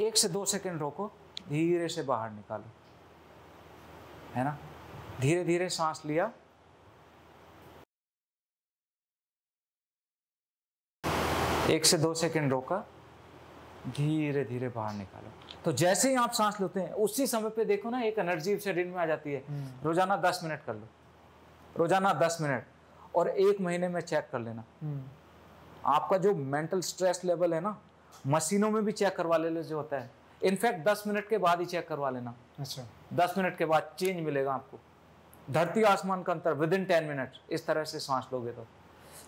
एक से 2 सेकंड रोको, धीरे से बाहर निकालो, है ना। धीरे धीरे सांस लिया, एक से 2 सेकंड रोका, धीरे धीरे बाहर निकालो। तो जैसे ही आप सांस लेते हैं उसी समय पे देखो ना, एक एनर्जी शरीर में आ जाती है। रोजाना 10 मिनट कर लो, रोजाना 10 मिनट, और 1 महीने में चेक कर लेना। आपका जो मेंटल स्ट्रेस लेवल है ना, मशीनों में भी चेक करवा ले जो होता है। इनफैक्ट 10 मिनट के बाद ही चेक करवा लेना। अच्छा, 10 मिनट के बाद चेंज मिलेगा आपको। धरती आसमान का अंतर विद इन 10 मिनट, इस तरह से सांस लोगे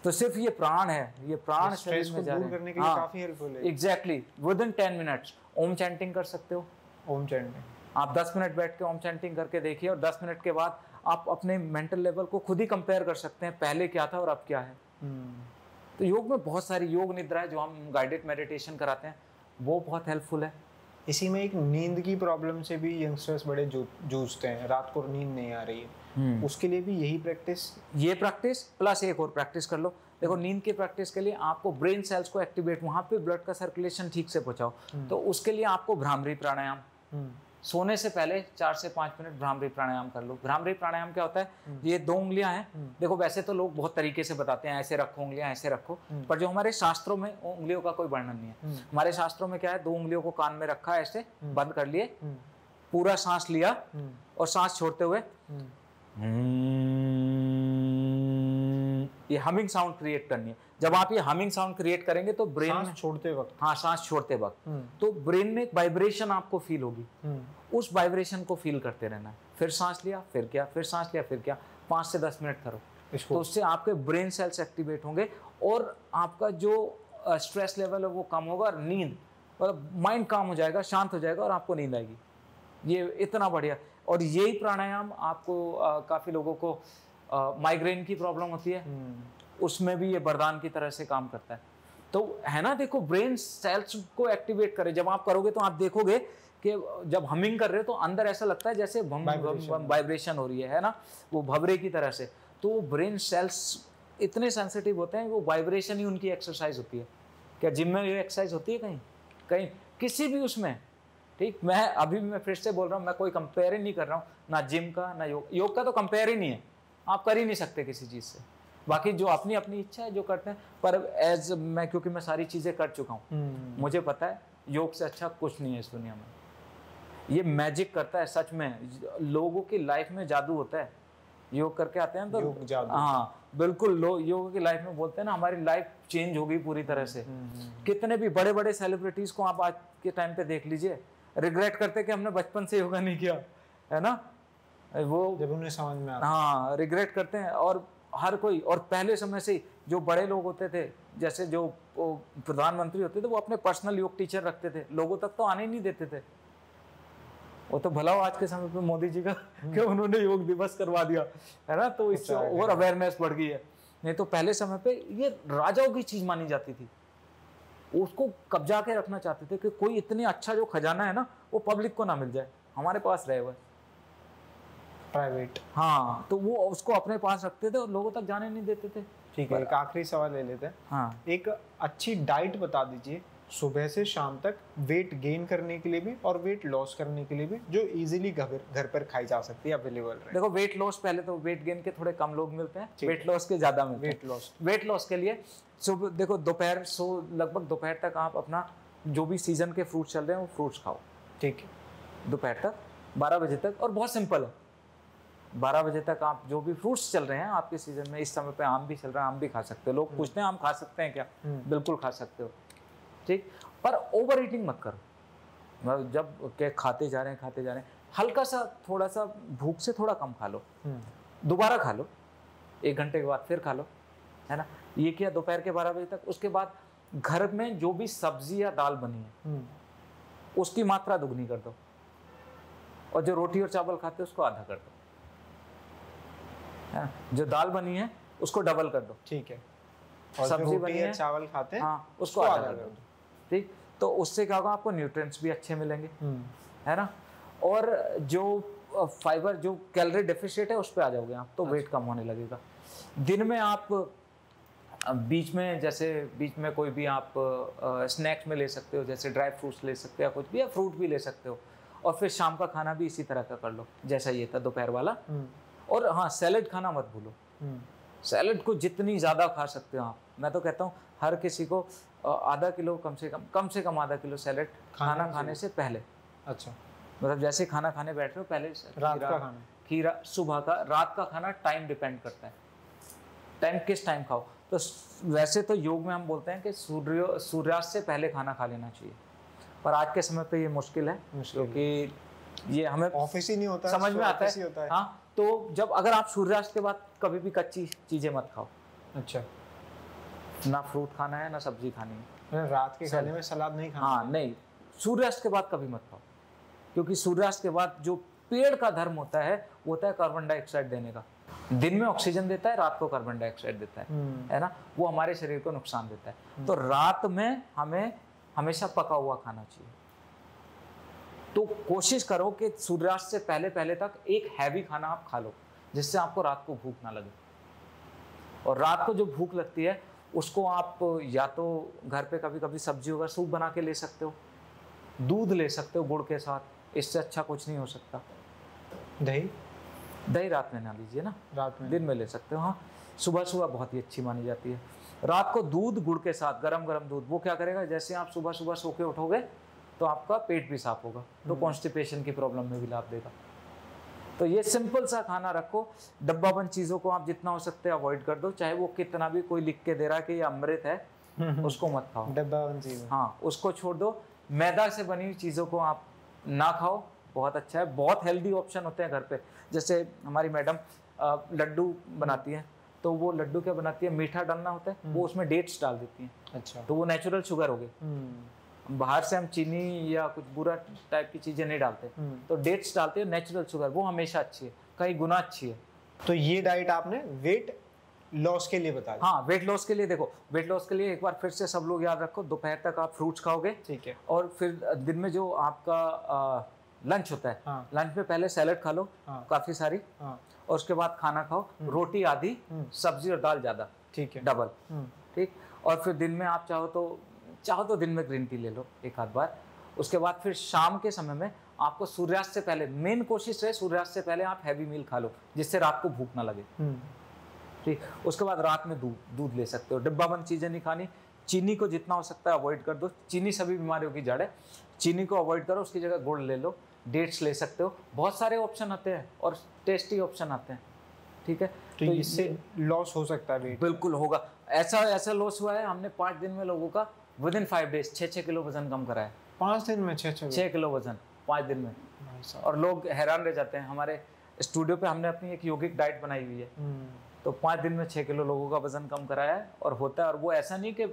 तो सिर्फ ये प्राण है, ये प्राण शरीर में जा रहे हैं, करने के लिए काफी हेल्पफुल है। Exactly, within 10 minutes. Om chanting कर सकते हो। ओम चैंटिंग आप 10 मिनट बैठ के ओम चैंटिंग करके देखिए, और 10 मिनट के बाद आप अपने मेंटल लेवल को खुद ही कंपेयर कर सकते हैं, पहले क्या था और अब क्या है। तो योग में बहुत सारी योग निद्रा है जो हम गाइडेड मेडिटेशन कराते हैं, वो बहुत हेल्पफुल है। इसी में एक नींद की प्रॉब्लम से भी यंगस्टर्स बड़े जूझते हैं, रात को नींद नहीं आ रही है, उसके लिए भी यही प्रैक्टिस? ये प्रैक्टिस प्लस एक और प्रैक्टिस कर लो। देखो नींद की प्रैक्टिस के लिए आपको ब्रेन सेल्स को एक्टिवेट, वहां पे ब्लड का सर्कुलेशन ठीक से पहुंचाओ, तो उसके लिए आपको भ्रामरी प्राणायाम, सोने से पहले 4 से 5 मिनट भ्रामरी प्राणायाम कर लो। भ्रामरी प्राणायाम क्या होता है, ये 2 उंगलियां हैं, देखो वैसे तो लोग बहुत तरीके से बताते हैं ऐसे रखो उंगलियां, ऐसे रखो, पर जो हमारे शास्त्रों में उंगलियों का कोई वर्णन नहीं है। हमारे शास्त्रों में क्या है, 2 उंगलियों को कान में रखा, ऐसे बंद कर लिए, पूरा सांस लिया और सांस छोड़ते हुए ये हमिंग साउंड क्रिएट करनी है। जब आप ये हमिंग साउंड क्रिएट करेंगे तो ब्रेन में छोड़ते वक्त, हाँ सांस छोड़ते वक्त, तो ब्रेन में एक वाइब्रेशन आपको फील होगी, उस वाइब्रेशन को फील करते रहना है। फिर सांस लिया, फिर क्या, फिर सांस लिया, फिर क्या, 5 से 10 मिनट करो, तो उससे आपके ब्रेन सेल्स एक्टिवेट होंगे और आपका जो स्ट्रेस लेवल है वो कम होगा और नींद, मतलब माइंड काम हो जाएगा, शांत हो जाएगा और आपको नींद आएगी। ये इतना बढ़िया। और यही प्राणायाम आपको काफ़ी लोगों को माइग्रेन की प्रॉब्लम होती है, उसमें भी ये वरदान की तरह से काम करता है। तो है ना, देखो ब्रेन सेल्स को एक्टिवेट करे, जब आप करोगे तो आप देखोगे कि जब हमिंग कर रहे हो तो अंदर ऐसा लगता है जैसे वाइब्रेशन हो रही है ना, वो भवरे की तरह से। तो ब्रेन सेल्स इतने सेंसिटिव होते हैं, वो वाइब्रेशन ही उनकी एक्सरसाइज होती है। क्या जिम में ये एक्सरसाइज होती है कहीं कहीं किसी भी उसमें, ठीक। मैं अभी भी मैं फिर से बोल रहा हूँ, मैं कोई कंपेयर ही नहीं कर रहा हूँ, ना जिम का ना योग का तो कंपेयर ही नहीं है, आप कर ही नहीं सकते किसी चीज़ से। बाकी जो अपनी अपनी इच्छा है जो करते हैं, पर एज मैं, क्योंकि मैं सारी चीज़ें कर चुका हूँ, मुझे पता है योग से अच्छा कुछ नहीं है इस दुनिया में। ये मैजिक करता है सच में, लोगों की लाइफ में जादू होता है। योग करके आते हैं तो हाँ बिल्कुल, लोग योग की लाइफ में बोलते हैं ना हमारी लाइफ चेंज हो गई पूरी तरह से। कितने भी बड़े बड़े सेलिब्रिटीज को आप आज के टाइम पे देख लीजिए, रिग्रेट करते कि हमने बचपन से योगा नहीं किया, है ना, वो जब उन्हें समझ में आता, हाँ रिग्रेट करते हैं। और हर कोई, और पहले समय से जो बड़े लोग होते थे, जैसे जो प्रधानमंत्री होते थे, वो अपने पर्सनल योग टीचर रखते थे, लोगों तक तो आने ही नहीं देते थे। वो तो भला हो आज के समय पे मोदी जी का कि उन्होंने योग दिवस करवा दिया, है ना, तो इससे और अवेयरनेस बढ़ गई है। नहीं तो पहले समय पे ये राजाओं की चीज मानी जाती थी, उसको कब्जा के रखना चाहते थे कि कोई इतनी अच्छा जो खजाना है ना वो पब्लिक को ना मिल जाए, हमारे पास रहे हुए प्राइवेट। हाँ, तो वो उसको अपने पास रखते थे और लोगों तक जाने नहीं देते थे। ठीक है, एक आखिरी सवाल ले लेते हैं। हाँ, एक अच्छी डाइट बता दीजिए सुबह से शाम तक, वेट गेन करने के लिए भी और वेट लॉस करने के लिए भी, जो इजीली घर पर खाई जा सकती है, अवेलेबल रहे। देखो वेट लॉस, पहले तो वेट गेन के थोड़े कम लोग मिलते हैं, वेट लॉस के ज्यादा मिलते हैं। वेट लॉस के लिए सुबह देखो दोपहर लगभग दोपहर तक आप अपना जो भी सीजन के फ्रूट्स चल रहे हैं वो फ्रूट्स खाओ, ठीक है, दोपहर तक 12 बजे तक। और बहुत सिंपल है, 12 बजे तक आप जो भी फ्रूट्स चल रहे हैं आपके सीजन में, इस समय पे आम भी चल रहा है, आम भी खा सकते हो। लोग पूछते हैं आम खा सकते हैं क्या, बिल्कुल खा सकते हो, ठीक। पर ओवर ईटिंग मत करो, जब के खाते जा रहे हैं हल्का सा, थोड़ा सा भूख से थोड़ा कम खा लो, दोबारा खा लो, 1 घंटे के बाद फिर खा लो, है ना। ये किया दोपहर के 12 बजे तक। उसके बाद घर में जो भी सब्जी या दाल बनी है उसकी मात्रा दुगनी कर दो, और जो रोटी और चावल खाते हैं उसको आधा कर दो, है ना। जो दाल बनी है उसको डबल कर दो, ठीक है, और सब्जी बनी है चावल खाते हैं हाँ उसको आधा कर दो, ठीक। तो उससे क्या होगा, आपको न्यूट्रिएंट्स भी अच्छे मिलेंगे, है ना। और जो फाइबर, जो कैलोरी डेफिशिएट है उस पर आ जाओगे आप, तो वेट कम होने लगेगा। दिन में आप बीच में, जैसे बीच में कोई भी आप स्नैक्स में ले सकते हो, जैसे ड्राई फ्रूट्स ले सकते हो, कुछ भी, या फ्रूट भी ले सकते हो। और फिर शाम का खाना भी इसी तरह का कर लो जैसा ये था दोपहर वाला। और हाँ, सैलेड खाना मत भूलो, सैलेड को जितनी ज़्यादा खा सकते हो आप। मैं तो कहता हूँ हर किसी को आधा किलो कम से कम आधा किलो सैलेड खाना खाने से पहले। अच्छा, मतलब जैसे खाना खाने बैठ रहे हो पहले रात का खाना, खीरा सुबह का, रात का खाना टाइम डिपेंड करता है, टाइम किस टाइम खाओ। तो वैसे तो योग में हम बोलते हैं कि सूर्यास्त से पहले खाना खा लेना चाहिए, पर आज के समय पे ये मुश्किल है, क्योंकि ये हमें ऑफिस ही नहीं होता, समझ में आता है। हाँ, तो जब अगर आप सूर्यास्त के बाद कभी भी कच्ची चीजें मत खाओ। अच्छा, ना फ्रूट खाना है ना सब्जी खानी है, रात के खाने में सलाद नहीं खाना। हाँ नहीं, सूर्यास्त के बाद कभी मत खाओ, क्योंकि सूर्यास्त के बाद जो पेड़ का धर्म होता है वो होता है कार्बन डाइऑक्साइड देने का। दिन में ऑक्सीजन देता है, रात को कार्बन डाइऑक्साइड देता है ना, वो हमारे शरीर को नुकसान देता है। तो रात में हमें हमेशा पका हुआ खाना चाहिए। तो कोशिश करो कि सूर्यास्त से पहले तक एक हैवी खाना आप खा लो, जिससे आपको रात को भूख ना लगे। और रात को जो भूख लगती है उसको आप या तो घर पे कभी कभी सब्जी वगैरह सूप बना के ले सकते हो, दूध ले सकते हो गुड़ के साथ, इससे अच्छा कुछ नहीं हो सकता। दही? दही रात में ना लीजिए ना, रात में? दिन में ले सकते हो। हाँ, सुबह सुबह बहुत ही अच्छी मानी जाती है। रात को दूध गुड़ के साथ, गरम गरम दूध, वो क्या करेगा, जैसे आप सुबह सुबह सो के उठोगे तो आपका पेट भी साफ होगा, तो कॉन्स्टिपेशन की प्रॉब्लम में भी लाभ देगा। तो ये सिंपल सा खाना रखो। डब्बाबंद चीज़ों को आप जितना हो सकते हैं अवॉइड कर दो, चाहे वो कितना भी कोई लिख के दे रहा है कि ये अमृत है, उसको मत खाओ। डब्बाबंद चीज़, हाँ, उसको छोड़ दो। मैदा से बनी हुई चीज़ों को आप ना खाओ, बहुत अच्छा है। बहुत हेल्दी ऑप्शन होते हैं घर पे, जैसे हमारी मैडम लड्डू बनाती है, तो वो लड्डू क्या बनाती है, मीठा डालना होता है, वो उसमें डेट्स डाल देती हैं। अच्छा। तो वो नेचुरल शुगर हो गई। बाहर से हम चीनी या कुछ बुरा टाइप की चीज़ें नहीं डालते, तो डेट्स डालते हैं, नेचुरल शुगर, वो हमेशा अच्छी है, कई गुना अच्छी है। तो ये डाइट आपने वेट लॉस के लिए बता दी। हाँ, वेट लॉस के लिए देखो, वेट लॉस के लिए एक बार फिर से सब लोग याद रखो, दोपहर तक आप फ्रूट्स खाओगे, ठीक है, और फिर दिन में जो आपका लंच होता है, हाँ, लंच में पहले सैलेड खा लो, हाँ, काफ़ी सारी, हाँ, और उसके बाद खाना खाओ, रोटी आधी, सब्जी और दाल ज़्यादा, ठीक है, डबल, ठीक। और फिर दिन में आप चाहो तो दिन में ग्रीन टी ले लो एक आध बार। उसके बाद फिर शाम के समय में आपको सूर्यास्त से पहले, मेन कोशिश है सूर्यास्त से पहले आप हैवी मील खा लो, जिससे रात को भूख ना लगे, ठीक। उसके बाद रात में दूध ले सकते हो। डिब्बाबंद चीज़ें नहीं खानी। चीनी को जितना हो सकता है अवॉइड कर दो, चीनी सभी बीमारियों की जड़ है, चीनी को अवॉइड करो, उसकी जगह गुड़ ले लो, डेट्स ले सकते हो, बहुत सारे ऑप्शन आते हैं और टेस्टी ऑप्शन आते हैं, ठीक है। तो इससे लॉस हो सकता है वेट? बिल्कुल होगा। ऐसा लॉस हुआ है, हमने 5 दिन में लोगों का विदिन 5 डेज 6 किलो वजन कम करा है। 5 दिन में 6 किलो वजन 5 दिन में, और लोग हैरान रह जाते हैं। हमारे स्टूडियो पे हमने अपनी एक योगिक डाइट बनाई हुई है, तो 5 दिन में 6 किलो लोगों का वजन कम कराया है, और होता है, और वो ऐसा नहीं कि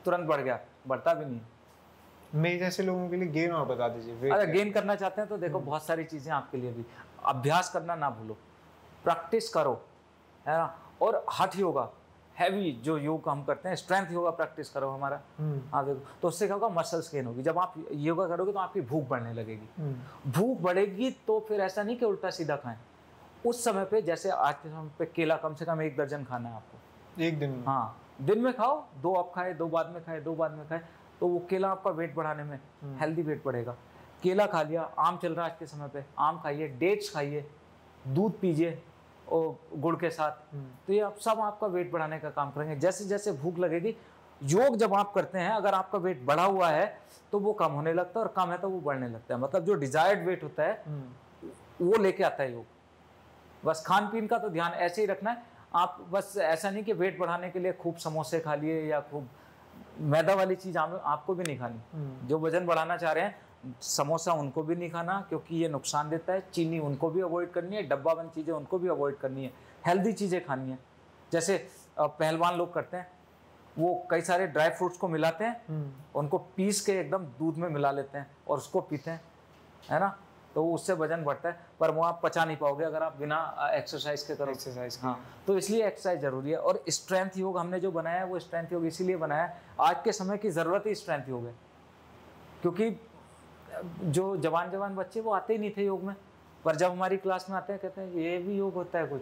तुरंत बढ़ गया, बढ़ता भी नहीं। मेरे जैसे लोगों के लिए गेन और बता दीजिए। अगर गेन करना चाहते हैं तो देखो, बहुत सारी चीज़ें आपके लिए भी, अभ्यास करना ना भूलो, प्रैक्टिस करो, है ना। और हठ योगा, हैवी जो योग हम करते हैं, स्ट्रेंथ योगा प्रैक्टिस करो हमारा। हाँ देखो, तो उससे क्या होगा, मसल्स गेन होगी। जब आप योगा करोगे तो आपकी भूख बढ़ने लगेगी, भूख बढ़ेगी तो फिर ऐसा नहीं कि उल्टा सीधा खाएं। उस समय पे, जैसे आज के समय पे, केला कम से कम 1 दर्जन खाना है आपको एक दिन में। हाँ, दिन में खाओ, 2 आप खाए, 2 बाद में खाए, 2 बाद में खाए, तो वो केला आपका वेट बढ़ाने में, हेल्दी वेट बढ़ेगा। केला खा लिया, आम चल रहा है आज के समय पे, आम खाइए, डेट्स खाइए, दूध पीजिए और गुड़ के साथ, तो ये आप सब आपका वेट बढ़ाने का काम करेंगे। जैसे जैसे भूख लगेगी, योग जब आप करते हैं, अगर आपका वेट बढ़ा हुआ है तो वो कम होने लगता है, और कम है तो वो बढ़ने लगता है। मतलब जो डिजायर्ड वेट होता है वो लेके आता है योग। बस खान पीन का तो ध्यान ऐसे ही रखना है। आप बस ऐसा नहीं कि वेट बढ़ाने के लिए खूब समोसे खा लिए या खूब मैदा वाली चीज़ आपको भी नहीं खानी। जो वजन बढ़ाना चाह रहे हैं, समोसा उनको भी नहीं खाना, क्योंकि ये नुकसान देता है। चीनी उनको भी अवॉइड करनी है, डब्बाबंद चीज़ें उनको भी अवॉइड करनी है, हेल्दी चीज़ें खानी है। जैसे पहलवान लोग करते हैं, वो कई सारे ड्राई फ्रूट्स को मिलाते हैं, उनको पीस के एकदम दूध में मिला लेते हैं और उसको पीते हैं, है ना, तो उससे वजन बढ़ता है। पर वो आप पचा नहीं पाओगे अगर आप बिना एक्सरसाइज के करो। एक्सरसाइज, हाँ, तो इसलिए एक्सरसाइज जरूरी है। और स्ट्रेंथ योग हमने जो बनाया है, वो स्ट्रेंथ योग इसीलिए बनाया है, आज के समय की ज़रूरत ही स्ट्रेंथ योग है। क्योंकि जो जवान बच्चे वो आते ही नहीं थे योग में, पर जब हमारी क्लास में आते हैं, कहते हैं ये भी योग होता है कुछ,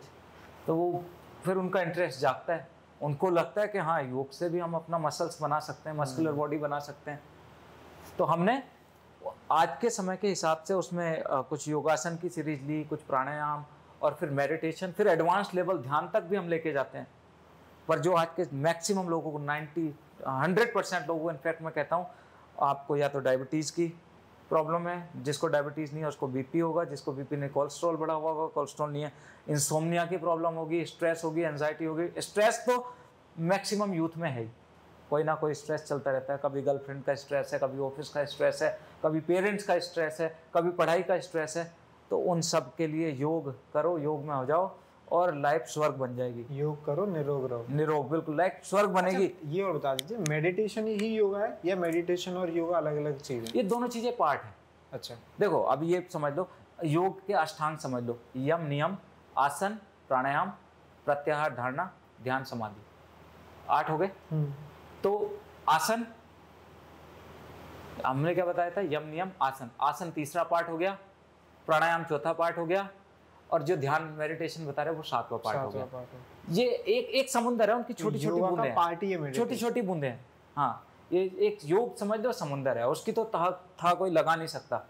तो वो फिर उनका इंटरेस्ट जागता है, उनको लगता है कि हाँ, योग से भी हम अपना मसल्स बना सकते हैं, मस्कुलर बॉडी बना सकते हैं। तो हमने आज के समय के हिसाब से उसमें कुछ योगासन की सीरीज ली, कुछ प्राणायाम, और फिर मेडिटेशन, फिर एडवांस लेवल ध्यान तक भी हम लेके जाते हैं। पर जो आज के मैक्सिमम लोगों को 100% लोगों को, इनफैक्ट मैं कहता हूँ, आपको या तो डायबिटीज़ की प्रॉब्लम है, जिसको डायबिटीज़ नहीं है उसको बीपी होगा, जिसको बीपी नहीं कोलेस्ट्रॉल बढ़ा हुआ होगा, कोलेस्ट्रॉल नहीं है, इंसोम्निया की प्रॉब्लम होगी, स्ट्रेस होगी, एंजाइटी होगी। स्ट्रेस तो मैक्सिमम यूथ में है ही, कोई ना कोई स्ट्रेस चलता रहता है। कभी गर्लफ्रेंड का स्ट्रेस है, कभी ऑफिस का स्ट्रेस है, कभी पेरेंट्स का स्ट्रेस है, कभी पढ़ाई का स्ट्रेस है। तो उन सब के लिए योग करो, योग में हो जाओ और लाइफ स्वर्ग बन जाएगी। योग करो, निरोग रहो। निरोग, बिल्कुल, लाइफ स्वर्ग बनेगी। अच्छा, ये और बता दीजिए, मेडिटेशन ही योगा है या मेडिटेशन और योगा अलग अलग चीज़ है? ये दोनों चीज़ें पार्ट है। अच्छा, देखो, अब ये समझ लो, योग के अष्टांग समझ लो, यम, नियम, आसन, प्राणायाम, प्रत्याहार, धारणा, ध्यान, समाधि, 8 हो गए। तो आसन हमने क्या बताया था, यम, नियम, आसन। आसन तीसरा पार्ट हो गया, प्राणायाम चौथा पार्ट हो गया, और जो ध्यान मेडिटेशन बता रहे हैं वो 7वां पार्ट हो गया। ये एक समुंदर है, उनकी छोटी छोटी बूंदें हैं, पार्टी है, छोटी छोटी बूंदें हैं। हाँ, ये एक योग समझ लो समुंदर है, उसकी तो था कोई लगा नहीं सकता।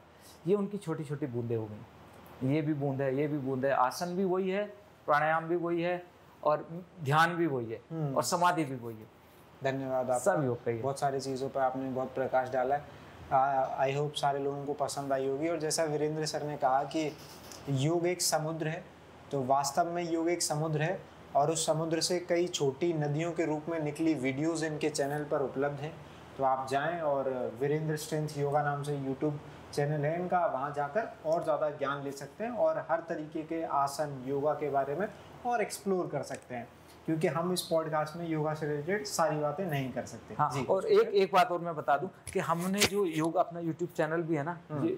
ये उनकी छोटी छोटी बूंदें हो गई। ये भी बूंद है, ये भी बूंद है। आसन भी वही है, प्राणायाम भी वही है, और ध्यान भी वही है, और समाधि भी वही है। धन्यवाद आपका। सब योग का ही है। बहुत सारी चीज़ों पर आपने बहुत प्रकाश डाला है। आई होप सारे लोगों को पसंद आई होगी। और जैसा वीरेंद्र सर ने कहा कि योग एक समुद्र है, तो वास्तव में योग एक समुद्र है, और उस समुद्र से कई छोटी नदियों के रूप में निकली वीडियोस इनके चैनल पर उपलब्ध हैं। तो आप जाएं और वीरेंद्र स्ट्रेंथ योगा नाम से यूट्यूब चैनल है इनका, वहाँ जाकर और ज़्यादा ज्ञान ले सकते हैं और हर तरीके के आसन योगा के बारे में और एक्सप्लोर कर सकते हैं, क्योंकि हम इस पॉडकास्ट में योगा से रिलेटेड सारी बातें नहीं कर सकते। हाँ, और एक बात और मैं बता दूं कि हमने जो योग अपना यूट्यूब चैनल भी है ना,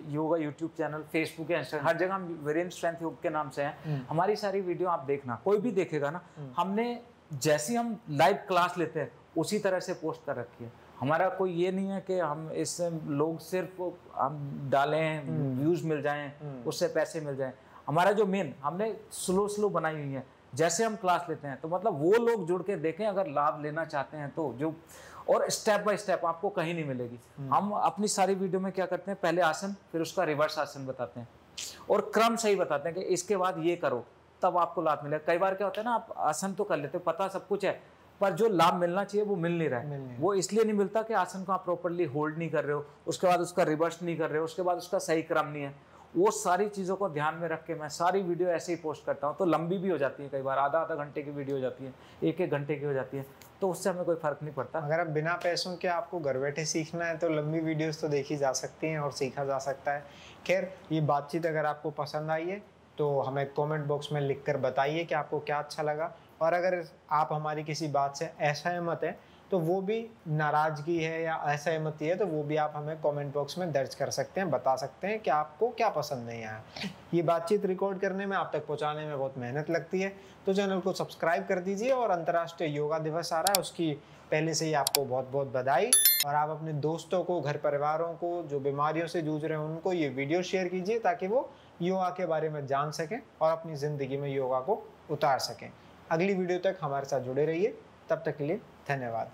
योगा यूट्यूब चैनल, फेसबुक या इंस्टाग्राम, हर जगह हम वीरेंद्र स्ट्रेंथ योग के नाम से हैं। हमारी सारी वीडियो आप देखना, कोई भी देखेगा ना, हमने जैसी हम लाइव क्लास लेते हैं उसी तरह से पोस्ट कर रखी है। हमारा कोई ये नहीं है कि हम इससे लोग सिर्फ हम डालें, व्यूज मिल जाएं, उससे पैसे मिल जाएं। हमारा जो मेन, हमने स्लो बनाई हुई है, जैसे हम क्लास लेते हैं तो मतलब वो लोग जुड़ के देखें अगर लाभ लेना चाहते हैं तो, जो और स्टेप बाय स्टेप आपको कहीं नहीं मिलेगी। हम अपनी सारी वीडियो में क्या करते हैं, पहले आसन, फिर उसका रिवर्स आसन बताते हैं और क्रम सही बताते हैं कि इसके बाद ये करो तब आपको लाभ मिलेगा। कई बार क्या होता है ना, आप आसन तो कर लेते हो, पता सब कुछ है, पर जो लाभ मिलना चाहिए वो मिल नहीं रहा है। वो इसलिए नहीं मिलता कि आसन को आप प्रॉपर्ली होल्ड नहीं कर रहे हो, उसके बाद उसका रिवर्स नहीं कर रहे हो, उसके बाद उसका सही क्रम नहीं है। वो सारी चीज़ों को ध्यान में रख के मैं सारी वीडियो ऐसे ही पोस्ट करता हूँ। तो लंबी भी हो जाती है, कई बार आधा घंटे की वीडियो हो जाती है, 1 घंटे की हो जाती है, तो उससे हमें कोई फर्क नहीं पड़ता। अगर आप बिना पैसों के आपको घर बैठे सीखना है तो लंबी वीडियोस तो देखी जा सकती हैं और सीखा जा सकता है। खैर, ये बातचीत अगर आपको पसंद आई है तो हमें कमेंट बॉक्स में लिखकर बताइए कि आपको क्या अच्छा लगा, और अगर आप हमारी किसी बात से असहमत हैं तो वो भी, नाराज़गी है या असहमति है, तो वो भी आप हमें कमेंट बॉक्स में दर्ज कर सकते हैं, बता सकते हैं कि आपको क्या पसंद नहीं आया। ये बातचीत रिकॉर्ड करने में, आप तक पहुंचाने में बहुत मेहनत लगती है, तो चैनल को सब्सक्राइब कर दीजिए। और अंतर्राष्ट्रीय योगा दिवस आ रहा है, उसकी पहले से ही आपको बहुत बहुत बधाई। और आप अपने दोस्तों को, घर परिवारों को जो बीमारियों से जूझ रहे हैं उनको ये वीडियो शेयर कीजिए, ताकि वो योगा के बारे में जान सकें और अपनी ज़िंदगी में योगा को उतार सकें। अगली वीडियो तक हमारे साथ जुड़े रहिए, तब तक के लिए धन्यवाद।